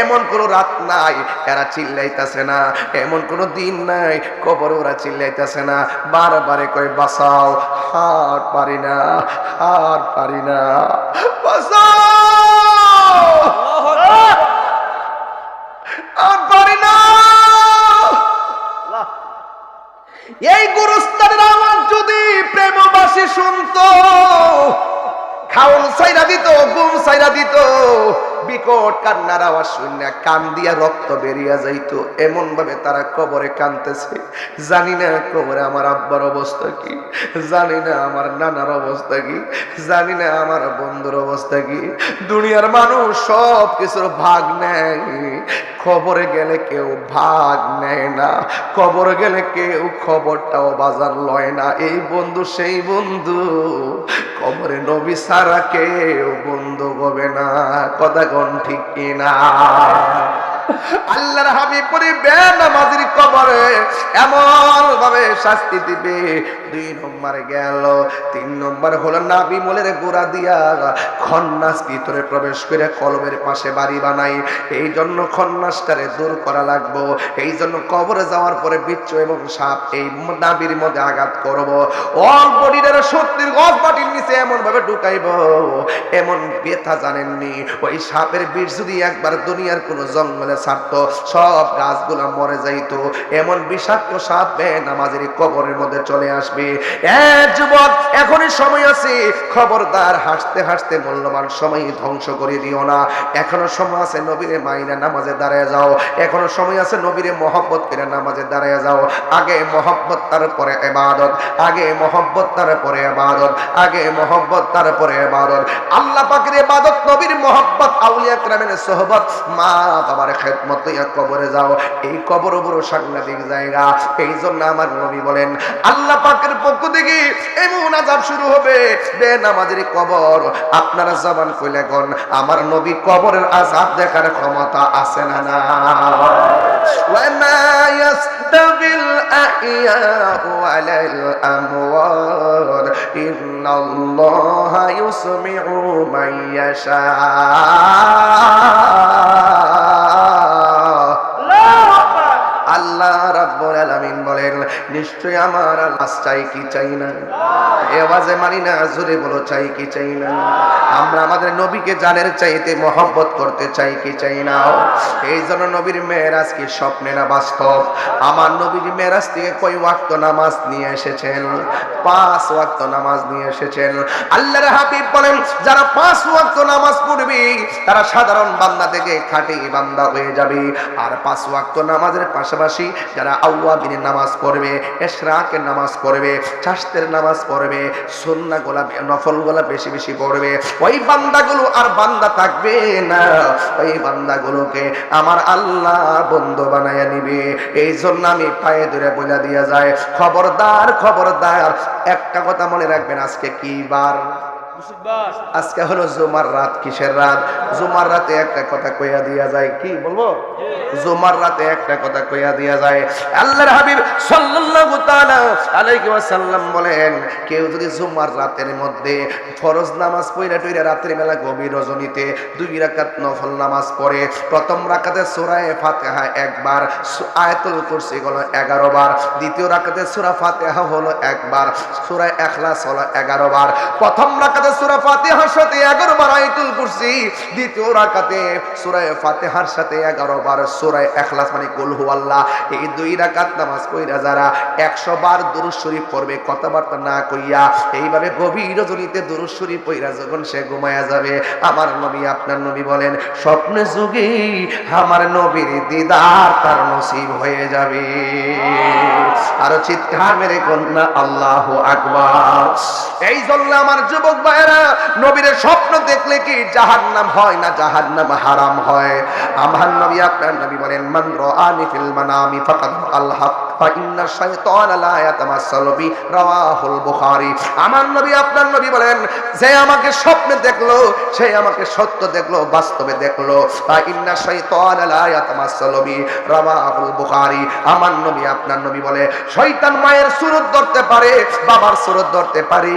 এমন কোন রাত নাই এরা চিল্লাইতেছে না, এমন কোন দিন নাই কবরে ওরা চিল্লাইতেছে না। বারবারে কয় বাঁচাও, হার পারি না, হার পারি না, বাঁচাও। এই গোরস্থানের আওয়াজ যদি প্রেমবাসী শুনতো, খাওন সাইরা দিত, ঘুম সাইরা দিত, বিকট কান্নার আওয়াজ শুনে কান দিয়া রক্ত বেরিয়ে যাইতো। এমন ভাবে তারা কবরে কাঁদতেছে। জানি না কবরে আমার আব্বার অবস্থা কি, জানি না আমার নানার অবস্থা কি, জানি না আমার বন্ধুর অবস্থা কি। দুনিয়ার মানুষ সব কিছুর ভাগ নেয়, খবরে গেলে কেউ ভাগ নেয় না, খবরে গেলে কেউ খবরটাও বাজার লয় না। এই বন্ধু সেই বন্ধু, কবরে নবী সারা কেউ বন্ধু হবে না। কথা কোন ঠিক কিনা? আল্লাহর হাবিব পরে বেনামাজির কবরে এমন ভাবে শাস্তি দিবে। 2 নম্বর গেল, 3 নম্বর হলো নাবি মোলের গোড়া দিয়া খন্নাস ভিতরে প্রবেশ করে কলবের পাশে বাড়ি বানাই। এই জন্য খন্নাসটারে দূর করা লাগবো। এই জন্য কবরে যাওয়ার পরে বিচ্ছু এবং সাপ এই নাবির মধ্যে আঘাত করব। অল বডিটার 70 গজ মাটির নিচে এমন ভাবে ঢুকাইব, এমন ব্যথা জানেননি। ওই সাপের বিষ যদি একবার দুনিয়ার কোন জঙ্গলে ছাড়তো, সব গাছগুলা মরে যাইতো। এমন বিষাক্ত সাপ বেনামাজির কবরের মধ্যে চলে আসবে। যুবক, এখনই সময় আছে, খবরদার হাসতে হাসতে মূল্যবান সময় ধ্বংস করে দিও না। এখনো সময় আছে, নবীরে মাইনা নামাজে দাঁড়ায় যাও। এখনো সময় আছে, নবীরে মহব্বত করে নামাজে দাঁড়ায় যাও। আগে মহব্বত, তারপরে ইবাদত। আগে মহব্বত, তারপরে ইবাদত। আগে মহব্বত, তারপরে ইবাদত। আল্লাহ পাকের ইবাদত, নবীর মহব্বত, আউলিয়া কেরামের সোহবত, মা বাবার খেদমত ইয়া কবরে যাও। এই কবর বড় সাংঘাতিক জায়গা। এই জন্য আমার নবী বলেন, আল্লাহ পাকের পক্ষ থেকে এমন আযাব শুরু হবে বেনামাজির কবর। আপনারা জবান খুলে কোন আমার নবী কবরের আযাব দেখার ক্ষমতা আছে না? না। ওয়া মা ইয়াস্তাবিল আহইয়া ওয়ালাল আমওয়াত ইন্নাল্লাহা ইউসমিউ মান ইয়াশা। আল্লাহ রাব্বুল আলামিন বলেন, নিশ্চয় আমার আল্লাহ চাই কি চাই না? এই আওয়াজে মানি না, জোরে বলো চাই কি চাই না? আমরা আমাদের নবীকে জানের চাইতে মহব্বত করতে চাই কি চাই না? এই জন্য নবীর মেরাজ কি স্বপ্নে না বাস্তব? আমার নবীর মেরাজ থেকে কয় ওয়াক্ত নামাজ নিয়ে এসেছেন? 5 ওয়াক্ত নামাজ নিয়ে এসেছেন। আল্লাহর হাবিব বলেন, যারা 5 ওয়াক্ত নামাজ পড়বে তারা সাধারণ বান্দা থেকে খাঁটি বান্দা হয়ে যাবে। আর 5 ওয়াক্ত নামাজের পাশাপাশি যারা আওয়াবিনের নামাজ পড়বে, ইশরাকের নামাজ পড়বে, চাশতের নামাজ পড়বে, সুন্নাহগুলা নফলগুলা বেশি বেশি পড়বে, ওই বান্দাগুলো আর বান্দা থাকবে না। ওই বান্দাগুলোকে আমার আল্লাহ বন্ধু বানায়া নিবে। এই জন্য আমি পায়ে ধরে বলে দিয়া যায়, খবরদার খবরদার, একটা কথা মনে রাখবেন, আজকে কি বার? আজকে হলো জুমার রাত। কিসের রাত? জুমার রাতে একটা কথা কইয়া দিয়া যায়। কি বলবো? জুমার রাতে একটা কথা কইয়া দিয়া যায়। আল্লাহর হাবিব সাল্লাল্লাহু তাআলা আলাইহি ওয়াসাল্লাম বলেন, কেউ যদি জুমার রাতের মধ্যে ফরজ নামাজ পড়ে টইরা রাতের বেলা গভীর রজনীতে 2 রাকাত নফল নামাজ পড়ে, প্রথম রাকাতে সূরা ফাতিহা একবার, আয়াতুল কুরসি হলো 11 বার, দ্বিতীয় রাকাতে সূরা ফাতিহা হলো একবার, সূরা ইখলাস হলো 11 বার। প্রথম রাকাতে সূরা ফাতিহার সাথে 11 বার আয়াতুল কুরসি, দ্বিতীয় রাকাতে সূরা ফাতিহার সাথে 11 বার সূরা ইখলাস মানে কুল হুয়াল্লাহ। এই 2 রাকাত নামাজ পড়া যারা 100 বার দুরূদ শরীফ পড়বে কথাবার্তা না কইয়া, এইভাবে গভীর রজনীতে দুরূদ শরীফ পড়া যখন সে ঘুমায়া যাবে, আমার নবী আপনার নবী বলেন, স্বপ্নে যুগে আমার নবীর দিদার তার নসিব হয়ে যাবে। আর চিৎকার মেরে কন্যা আল্লাহু আকবার। এই জন্য আমার যুবক ভাইরা, নবীর স্বপ্ন দেখলে কি জাহান্নাম হয় না জাহান্নাম হারাম হয়? আমার নবী আপনার নবী বলেন, মান রাআনি ফিল মানামি ফাকাদ আল হক ফা ইন্না শাইতানা লা ইয়াতামাসসালু বি, রাওয়াহুল বুখারী। আমার নবী আপনার নবী বলেন, যে আমাকে স্বপ্নে দেখলো সে আমাকে সত্য দেখলো, বাস্তবে দেখলো। ফা ইন্না শাইতানা লা ইয়াতামাসসালু বি, রাওয়াহুল বুখারী। আমার নবী আপনার নবী বলে, শয়তান মায়ের সুরত ধরতে পারে, বাবার সুরত ধরতে পারে,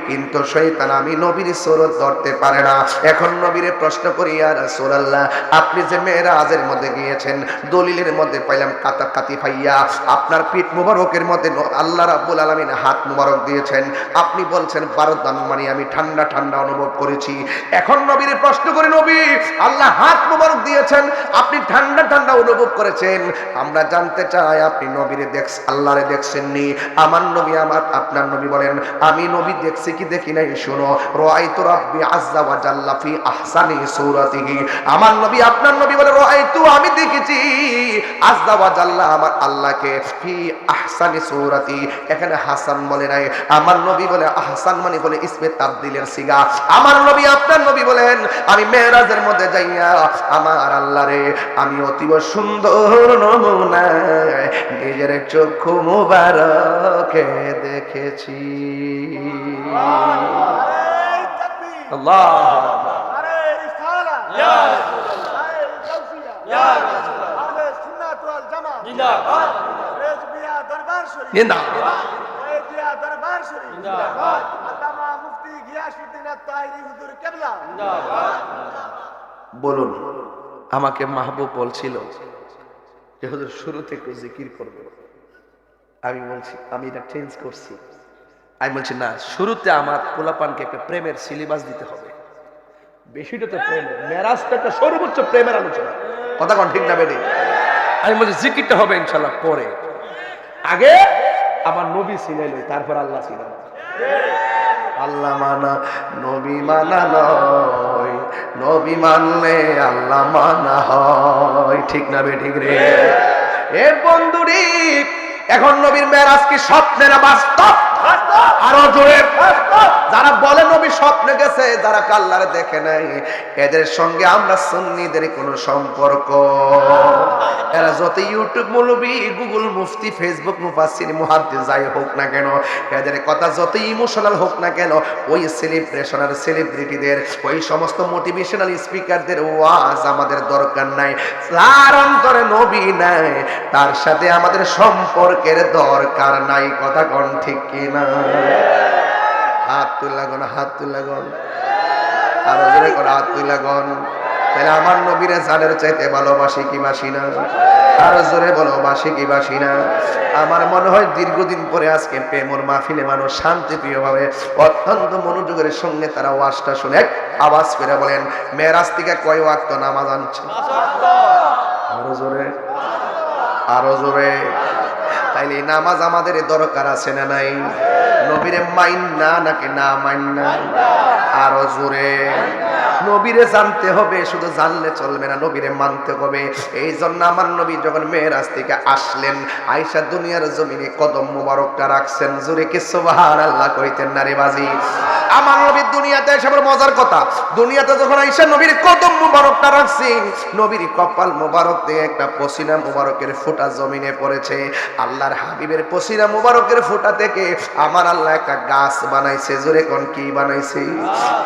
কিন্তু শয়তান আমি নবীর সুরত ধরতে পারে না। এখন নবীরে প্রশ্ন করি, ইয়া রাসূলুল্লাহ, আপনি যে মেরাজের মধ্যে গিয়েছেন, দলিলের মধ্যে পাইলাম কাতাকাতি ভাইয়া, আপনি আপনার পিঠ মুবারকের মধ্যে আল্লাহ রাব্বুল আলামিন হাত মুবারক দিয়েছেন, আপনি বলছেন বারদান মানে আমি ঠান্ডা ঠান্ডা অনুভব করেছি। এখন নবীর প্রশ্ন করে, নবী আল্লাহ হাত মুবারক দিয়েছেন, আপনি ঠান্ডা ঠান্ডা অনুভব করেছেন, আমরা জানতে চাই আপনি নবীরে আল্লাহরে দেখছেননি? আমার নবী আপনার নবী বলেন, আমি নবী দেখছি কি দেখি নাই শুনো, রাআইতু রাব্বি আযজা ওয়া জাল্লা ফি আহসানি সূরাতিহি। আমার নবী আপনার নবী বলে, রাআইতু আমি দেখেছি আযজা ওয়া জাল্লা আমার আল্লাহকে ফি আহসানি সূরাতি। এখানে হাসান বলে নাই, আমার নবী বলে আহসান মানে বলে ইসমে তাবদীলের সিগা। আমার নবী আপনার নবী বলেন, আমি মেরাজের মধ্যে যাইয়া আমার আল্লাহরে আমি অতীব সুন্দর নমুনায় নিজের চক্ষু মুবারকে দেখেছি। আল্লাহ বলুন, আমাকে মাহবুব বলছিল যে হুজুর শুরুতে একটু জিকির করবো। আমি বলছি আমি এটা চেঞ্জ করছি। আমি বলছি না, শুরুতে আমার পোলাপানকে একটা প্রেমের সিলেবাস দিতে হবে। বেশিটা তো প্রেমের, মেরাজটা একটা সর্বোচ্চ প্রেমের আলোচনা, কথা কোন ঠিক না বেটি? আমি বলছি জিকিরটা হবে ইনশাআল্লাহ পরে, আগে আমার নবী ছিলেন, তারপর আল্লাহ ছিলেন। আল্লাহ মানা নবী মানা নয়, নবী মানলে আল্লাহ মানা হয়, ঠিক না বেঠিক রে? এ বন্ধুরি, এখন নবীর মেরাজ কি স্বপ্নে না বাস্তব? আরো জোরে। যারা বলে নবী স্বপ্নে গেছে, যারা আল্লাহরে দেখে নাই, এদের সঙ্গে আমরা সুন্নিদের কোনো সম্পর্ক? এরা যত ইউটিউব মৌলবী, গুগল মুফতি, ফেসবুক মুফাসসির, মুহাদ্দিস যাই হোক না কেন, এদের কথা যত ইমোশনাল হোক না কেন, ওই সেলিব্রেশনাল সেলিব্রিটিদের, ওই সমস্ত মোটিভেশনাল স্পিকারদের ওয়াজ আমাদের দরকার নাই। যার অন্তরে নবী নাই, তার সাথে আমাদের সম্পর্কের দরকার নাই, কথা কোন ঠিক কিনা? হাত তুলে গণ, হাত তুলে গণ, আরো জোরে করে হাত তুলে গণ। তাহলে আমার নবীরে জানের চাইতে ভালোবাসি কি বাসি না? আরো জোরে বলো, বাসি কি বাসি না? আমার মনে হয় দীর্ঘদিন পরে আজকে প্রেমর মাহফিলে মানুষ শান্তিপ্রিয় ভাবে অত্যন্ত মনোযোগের সঙ্গে তারা ওয়াজটা শুনে এক আওয়াজ করে বলেন, মেরাজ থেকে কয় ওয়াক্ত নামাজ আনছে? আরো জোরে, আরো জোরে। তাইলে নামাজ আমাদের দরকার আছে না নাই? নবীরে মাইন না নাকি না মাইন না? আরো জোরে। নবীরে জানতে হবে, শুধু জানলে চলবে না, নবীরে মানতে হবে। এই জন্য আমার নবী যখন মেরাজ থেকে আসলেন, আয়েশা দুনিয়ার জমিনে কদম মুবারকটা রাখছেন, জোরে কি সুবহানাল্লাহ কইতেন না রে বাজি? আমার নবী দুনিয়াতে এসে বড় মজার কথা, দুনিয়াতে যখন আয়েশা নবীর কদম মুবারকটা রাখছেন, নবীর কপাল মুবারক দিয়ে একটা পসিনা মুবারকের ফোঁটা জমিনে পড়েছে। আল্লাহর হাবিবের পসিনা মুবারকের ফোঁটা থেকে আমার আল্লাহ একটা গাছ বানাইছে, জোরে কোন কি বানাইছে?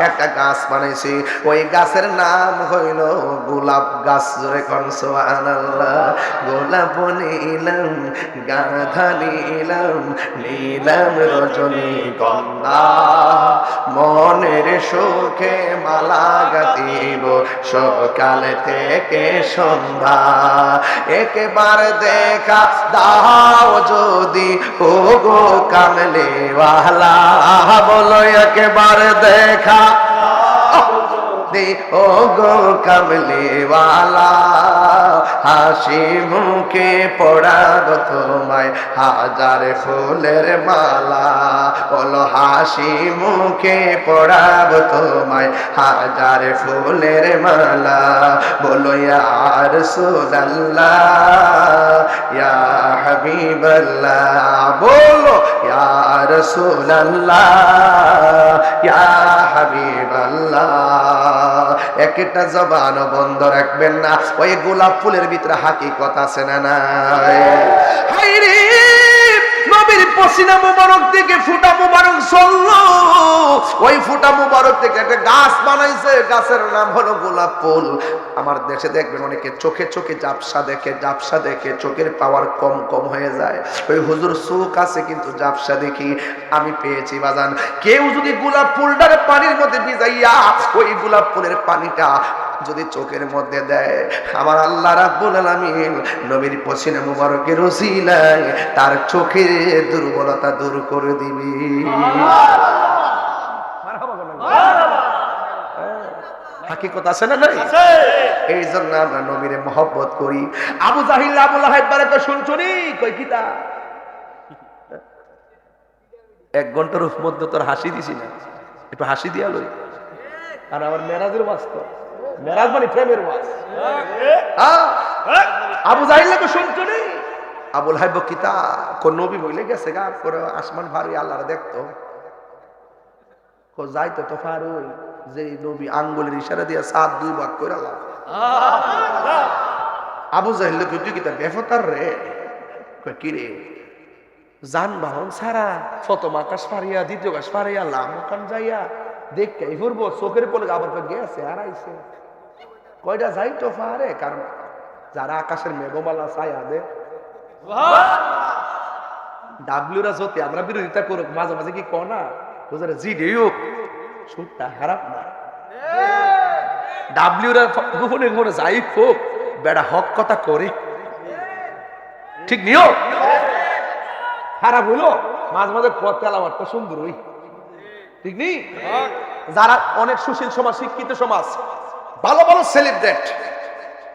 একটা গাছ বানাইছে। ওই গাছের নাম হইল গোলাপ গাছ, জোরে কোন সুবহানাল্লাহ। গোলাপ নিলাম, গাধা নিলাম, নিলাম রজনী গন্ধা, মনের সুখে মালা গাঁথিব সকাল থেকে সন্ধ্যা। একবার দেখা দাও যদি ও গো কামলিওয়ালা, বলো একবার দেখা ও গো কামলিওয়ালা, হাসি মুখে পড়াব তোমায় হাজার ফুলের মালা, বলো হাসি মুখে পড়াব তোমায় হাজার ফুলের মালা, বলো ইয়া রাসূলুল্লাহ ইয়া হাবিবাল্লাহ, বলো ইয়া রাসূলুল্লাহ ইয়া হাবিবাল্লাহ। একটা জবান বন্ধ রাখবেন না, ওই গোলাপ ফুলের ভিতরে হাকিকত আছে না নাই? হায়রে নবীর পসিনা মুবারক থেকে ফুটা মুবারক চললো, ওই ফুটা মুবারক থেকে একটা গাছ বানাইছে, গাছের নাম হলো গোলাপ ফুল। আমার দেশে দেখবেন অনেকে চোখে চোখে জাপসা দেখে, জাপসা দেখে চোখের পাওয়ার কম কম হয়ে যায়। ওই হুজুর চোখ আছে কিন্তু জাপসা দেখি। আমি পেয়েছি বাজান, কেউ যদি গোলাপ ফুলটার পানির মধ্যে ভিজাইয়া ওই গোলাপ ফুলের পানিটা যদি চোখের মধ্যে দেয়, আমার আল্লাহ রাব্বুল আলামিন নবীর পসিনা মুবারকের ওসিলায় তার চোখের দুর্বলতা দূর করে দিবে। হাকিকত আছে না নাই? এই জন্য আমরা নবীরে মহব্বত করি। আবু জাহিল আবু লাহাব বারে তো শুনছুনি কই কিতা 1 ঘন্টার মধ্যে তোর হাসি দিছি না, একটু হাসি দিয়া লই। আর আমার মেরাজের ওয়াজ তো মেরাজ মানে প্রেমের ওয়াজ। আবু জাহিল তো শুনছুনি আবু লাহাব কিতা কোন নবী বইলে গেছে গা করে আসমান ভারী আল্লাহর দেখতো কো যাইতো তো ফারুই যে নবী আঙ্গুলের ইশারা দিয়ে 7 2 ভাগ করে আল্লাহ। আবু জাহিল কই তুই কিতা বেফতার রে? কই কি রে? যানবাহন ছাড়া প্রথম আকাশ পারিয়া দ্বিতীয় আকাশ পারিয়া লামকান যাইয়া দেখতে ঘুরব চোখের পলে আবার গেছে আর আইছে কয়টা যাইতো পারে, কারণ যারা আকাশের মেঘমালা ছায়া দে ডাব্লিউরা যদি আমরা বিরোধিতা করুক মাঝে মাঝে কি কনা বুঝারে জি দিও সুটটা খারাপ না। ডাব্লিউরা গোপনে গোপনে যাই হোক বেড়া হক কথা করে ঠিক নিও, খারাপ হইলো মাঝে মাঝে পথ তেলাওয়াতটা সুন্দর হই ঠিক নেই। যারা অনেক সুশীল সমাজ শিক্ষিত সমাজ ভালো ভালো সেলিব্রেট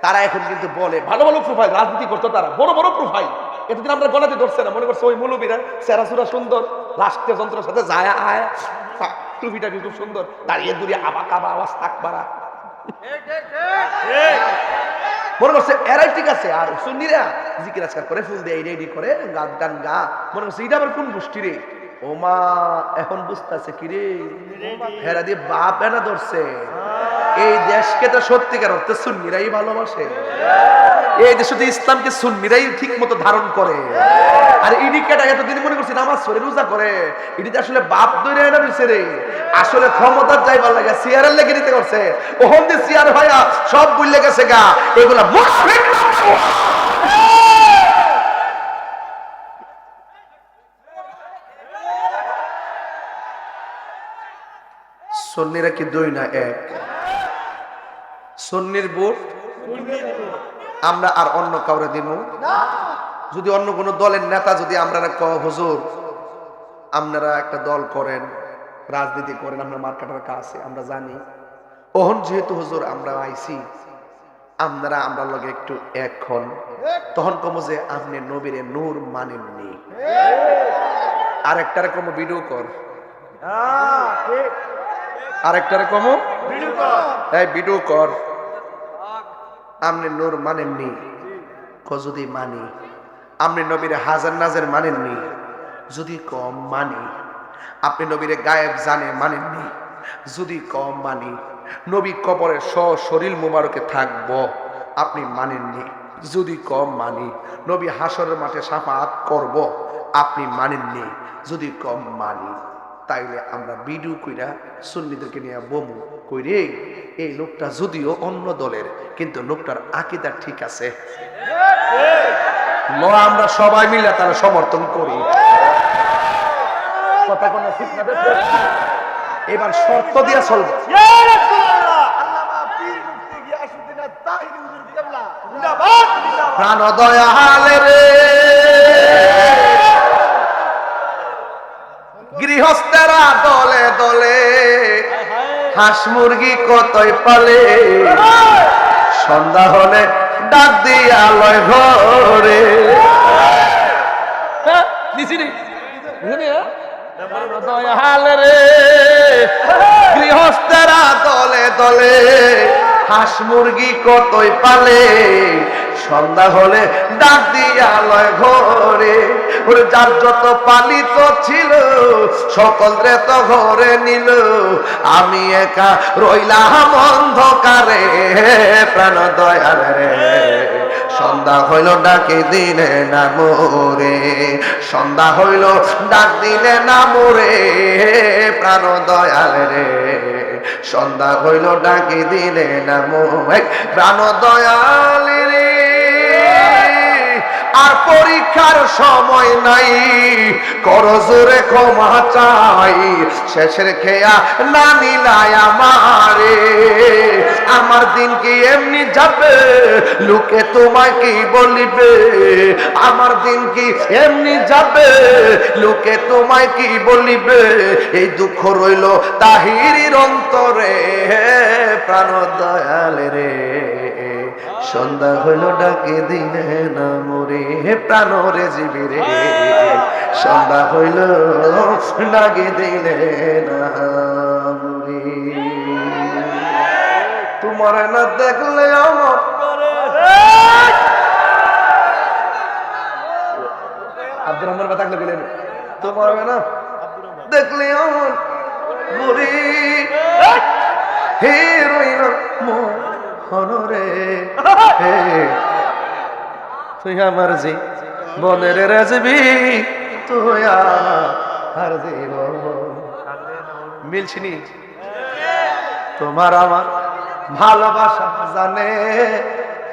তারা এখন কিন্তু বলে ভালো ভালো প্রোফাইল রাজনীতি করতো, তারা বড় বড় প্রোফাইল এতদিন আমরা গলাতে ধরছে না, মনে করছে ওই মৌলবীরা চেহারা সুন্দর রাষ্ট্রীয় যন্ত্রের সাথে যায় আয় টুপিটা খুব সুন্দর দাঁড়িয়ে দূরে আবা কাবা আওয়াজ থাক বাড়া মনে করছে এরাই ঠিক আছে। আর সুন্নিরা জিকির আজকাল করে ফুল দিয়ে রেডি করে গান গান গা মনে করছে এটা আবার কোন গোষ্ঠী রে? ও মা এখন বুঝতেছে কি রে হেরা দিয়ে বাপ এনা ধরছে। এই দেশকে তো সত্যিকার অর্থে সুন্নিরাই ভালোবাসে, এই দেশে তো ইসলামকে সুন্নিরাই ঠিক মতো ধারণ করে। আর ইডি কেটা এতদিন মনে করছে নামাজ পড়ে রোজা করে, ইডিতে আসলে বাপ ধরে এনে দিছে রে, আসলে ক্ষমতার যাইবার লাগে চেয়ারের লেগে নিতে করছে। ওহন দিয়ে চেয়ার হইয়া সব বুঝলে গেছে গা এগুলা মুনাফিক। সুন্নিরা কি 2 না 1? সুন্নির ভোট আমরা আর অন্য কাউরে দিব না। যদি অন্য কোন দলের নেতা যদি আমরা হুজুর আপনারা একটা দল করেন রাজনীতি করেন আমরা মার্কেটের কাছে আমরা জানি ওহন যেহেতু হুজুর আমরা আইছি আপনারা আমরা লগে একটু এখন তখন কমো যে আপনি নবীরে নূর মানেননি, আরেকটারে কমো ভিডিও কর, আরেকটারে কমো এই ভিডিও কর, আপনি নূর মানেননি। যদি মানি আপনি নবীরে হাজার নাজের মানেননি, যদি কম মানি আপনি নবীরে গায়েব জানে মানেননি, যদি কম মানি নবী কবরে শরীর মুবারকে থাকবো আপনি মানেননি, যদি কম মানি নবী হাসরের মাঠে শাফাআত করব আপনি মানেননি, যদি কম মানি তাইলে আমরা ভিডিও কইরা সুন্নিদেরকে নিয়ে বমু কইরে এই লোকটা যদিও অন্য দলের কিন্তু লোকটার আকীদা ঠিক আছে, আমরা সবাই মিলে তারা সমর্থন করি। কথা কোন ঠিক না? এবার শর্ত দিয়া চলবে। প্রাণ দয়ালে রে গৃহস্থেরা দলে দলে হাঁস মুরগি কতই পালে, সন্ধ্যা হলে ডাক দিয়া লয় ঘরে। দয়ালে রে গৃহস্থেরা দলে দলে হাঁস মুরগি কতই পালে, সন্ধ্যা হলে ডাক দিয়া লয় ঘরে। ওরে যার যত পালিত ছিল সকল রে তো ঘরে নিল, আমি একা রইলাম অন্ধকারে প্রাণ দয়াল রে। সন্ধ্যা হইল ডাকে দিলে না মোরে, সন্ধ্যা হইল ডাক দিলে না মোরে প্রাণ দয়াল রে। সন্ধ্যা হইল ডাকে দিলে না মোরে প্রাণ দয়াল রে। আর পরীক্ষার সময় নাই, করো জোরে ক্ষমা চাই, শেষের খেয়া না নিলাই আমারে। আমার দিন কি এমনি যাবে, লোকে তোমায় কি বলিবে? আমার দিন কি এমনি যাবে, লোকে তোমায় কি বলিবে? এই দুঃখ রইল তাহিরির অন্তরে, প্রাণ দয়াল রে, সন্ধ্যা হইল ডাকে দিলে না মরে, প্রাণ রে জীবী রে, সন্ধ্যা হইল ডাকে দিলে না মরে। তোমার না দেখলে আমার আব্দুর রহমান কথা বলেন, তোমার না দেখলে আমার বুড়ি হে রইল মনরে, হে তুই আমার জি বনের রাজবি, তুই আর জীবন। মিলছিনি? তোমার আমার ভালোবাসা জানে,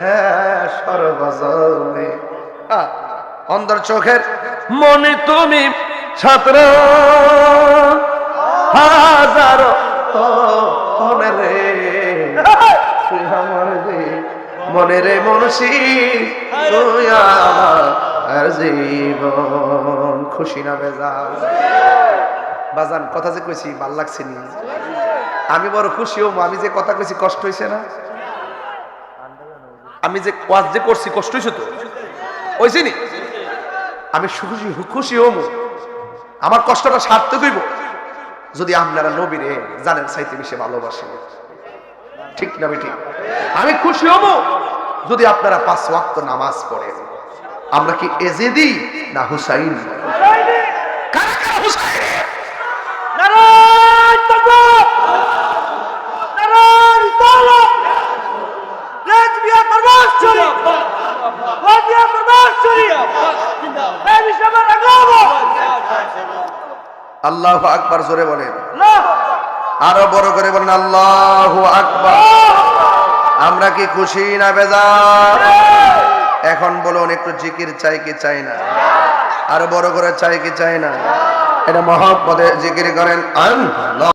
হ্যাঁ সর্বজনে। অন্তর চোখের মনে তুমি ছাত্র হাজারো মনে রে, তুই আমার যে মনে রে মনসি, তুই আমার জীবন। খুশি না বেজান? বাজান কথা যে কইছি ভাল লাগছে নি? আমি বড় খুশি হম। আমি যে কথা কইছি কষ্ট হয়েছে না? আমি যে ওয়াজ যে করছি কষ্ট হয়েছে তো? হয়েছে নি? আমি খুশি হম। আমার কষ্টটা সার্থক হইব যদি আপনারা নবীরে জানেন চাইতে বেশি ভালোবাসেন। ঠিক না বেঠিক? আমি খুশি হব যদি আপনারা 5 ওয়াক্ত নামাজ পড়েন। আমরা কি এজেদি না হুসাইন? কারা কারা হুসাইন? নারায়ে তাকবীর, নারায়ে রিসালাত, রাজবিয়া পরবাস শরীফ, ওয়াদিয়া পরবাস শরীফ, নবী সাহেবের আগাবো। আল্লাহু আকবার জোরে বলেন, আরো বড় করে বলেন আল্লাহু আকবার। আমরা কি খুশি না বেজার? এখন বলুন একটু জিকির চাই কি চাই না? আরো বড় করে চাই কি চাই না? এটা মহব্বতে জিকির করেন আল্লাহ।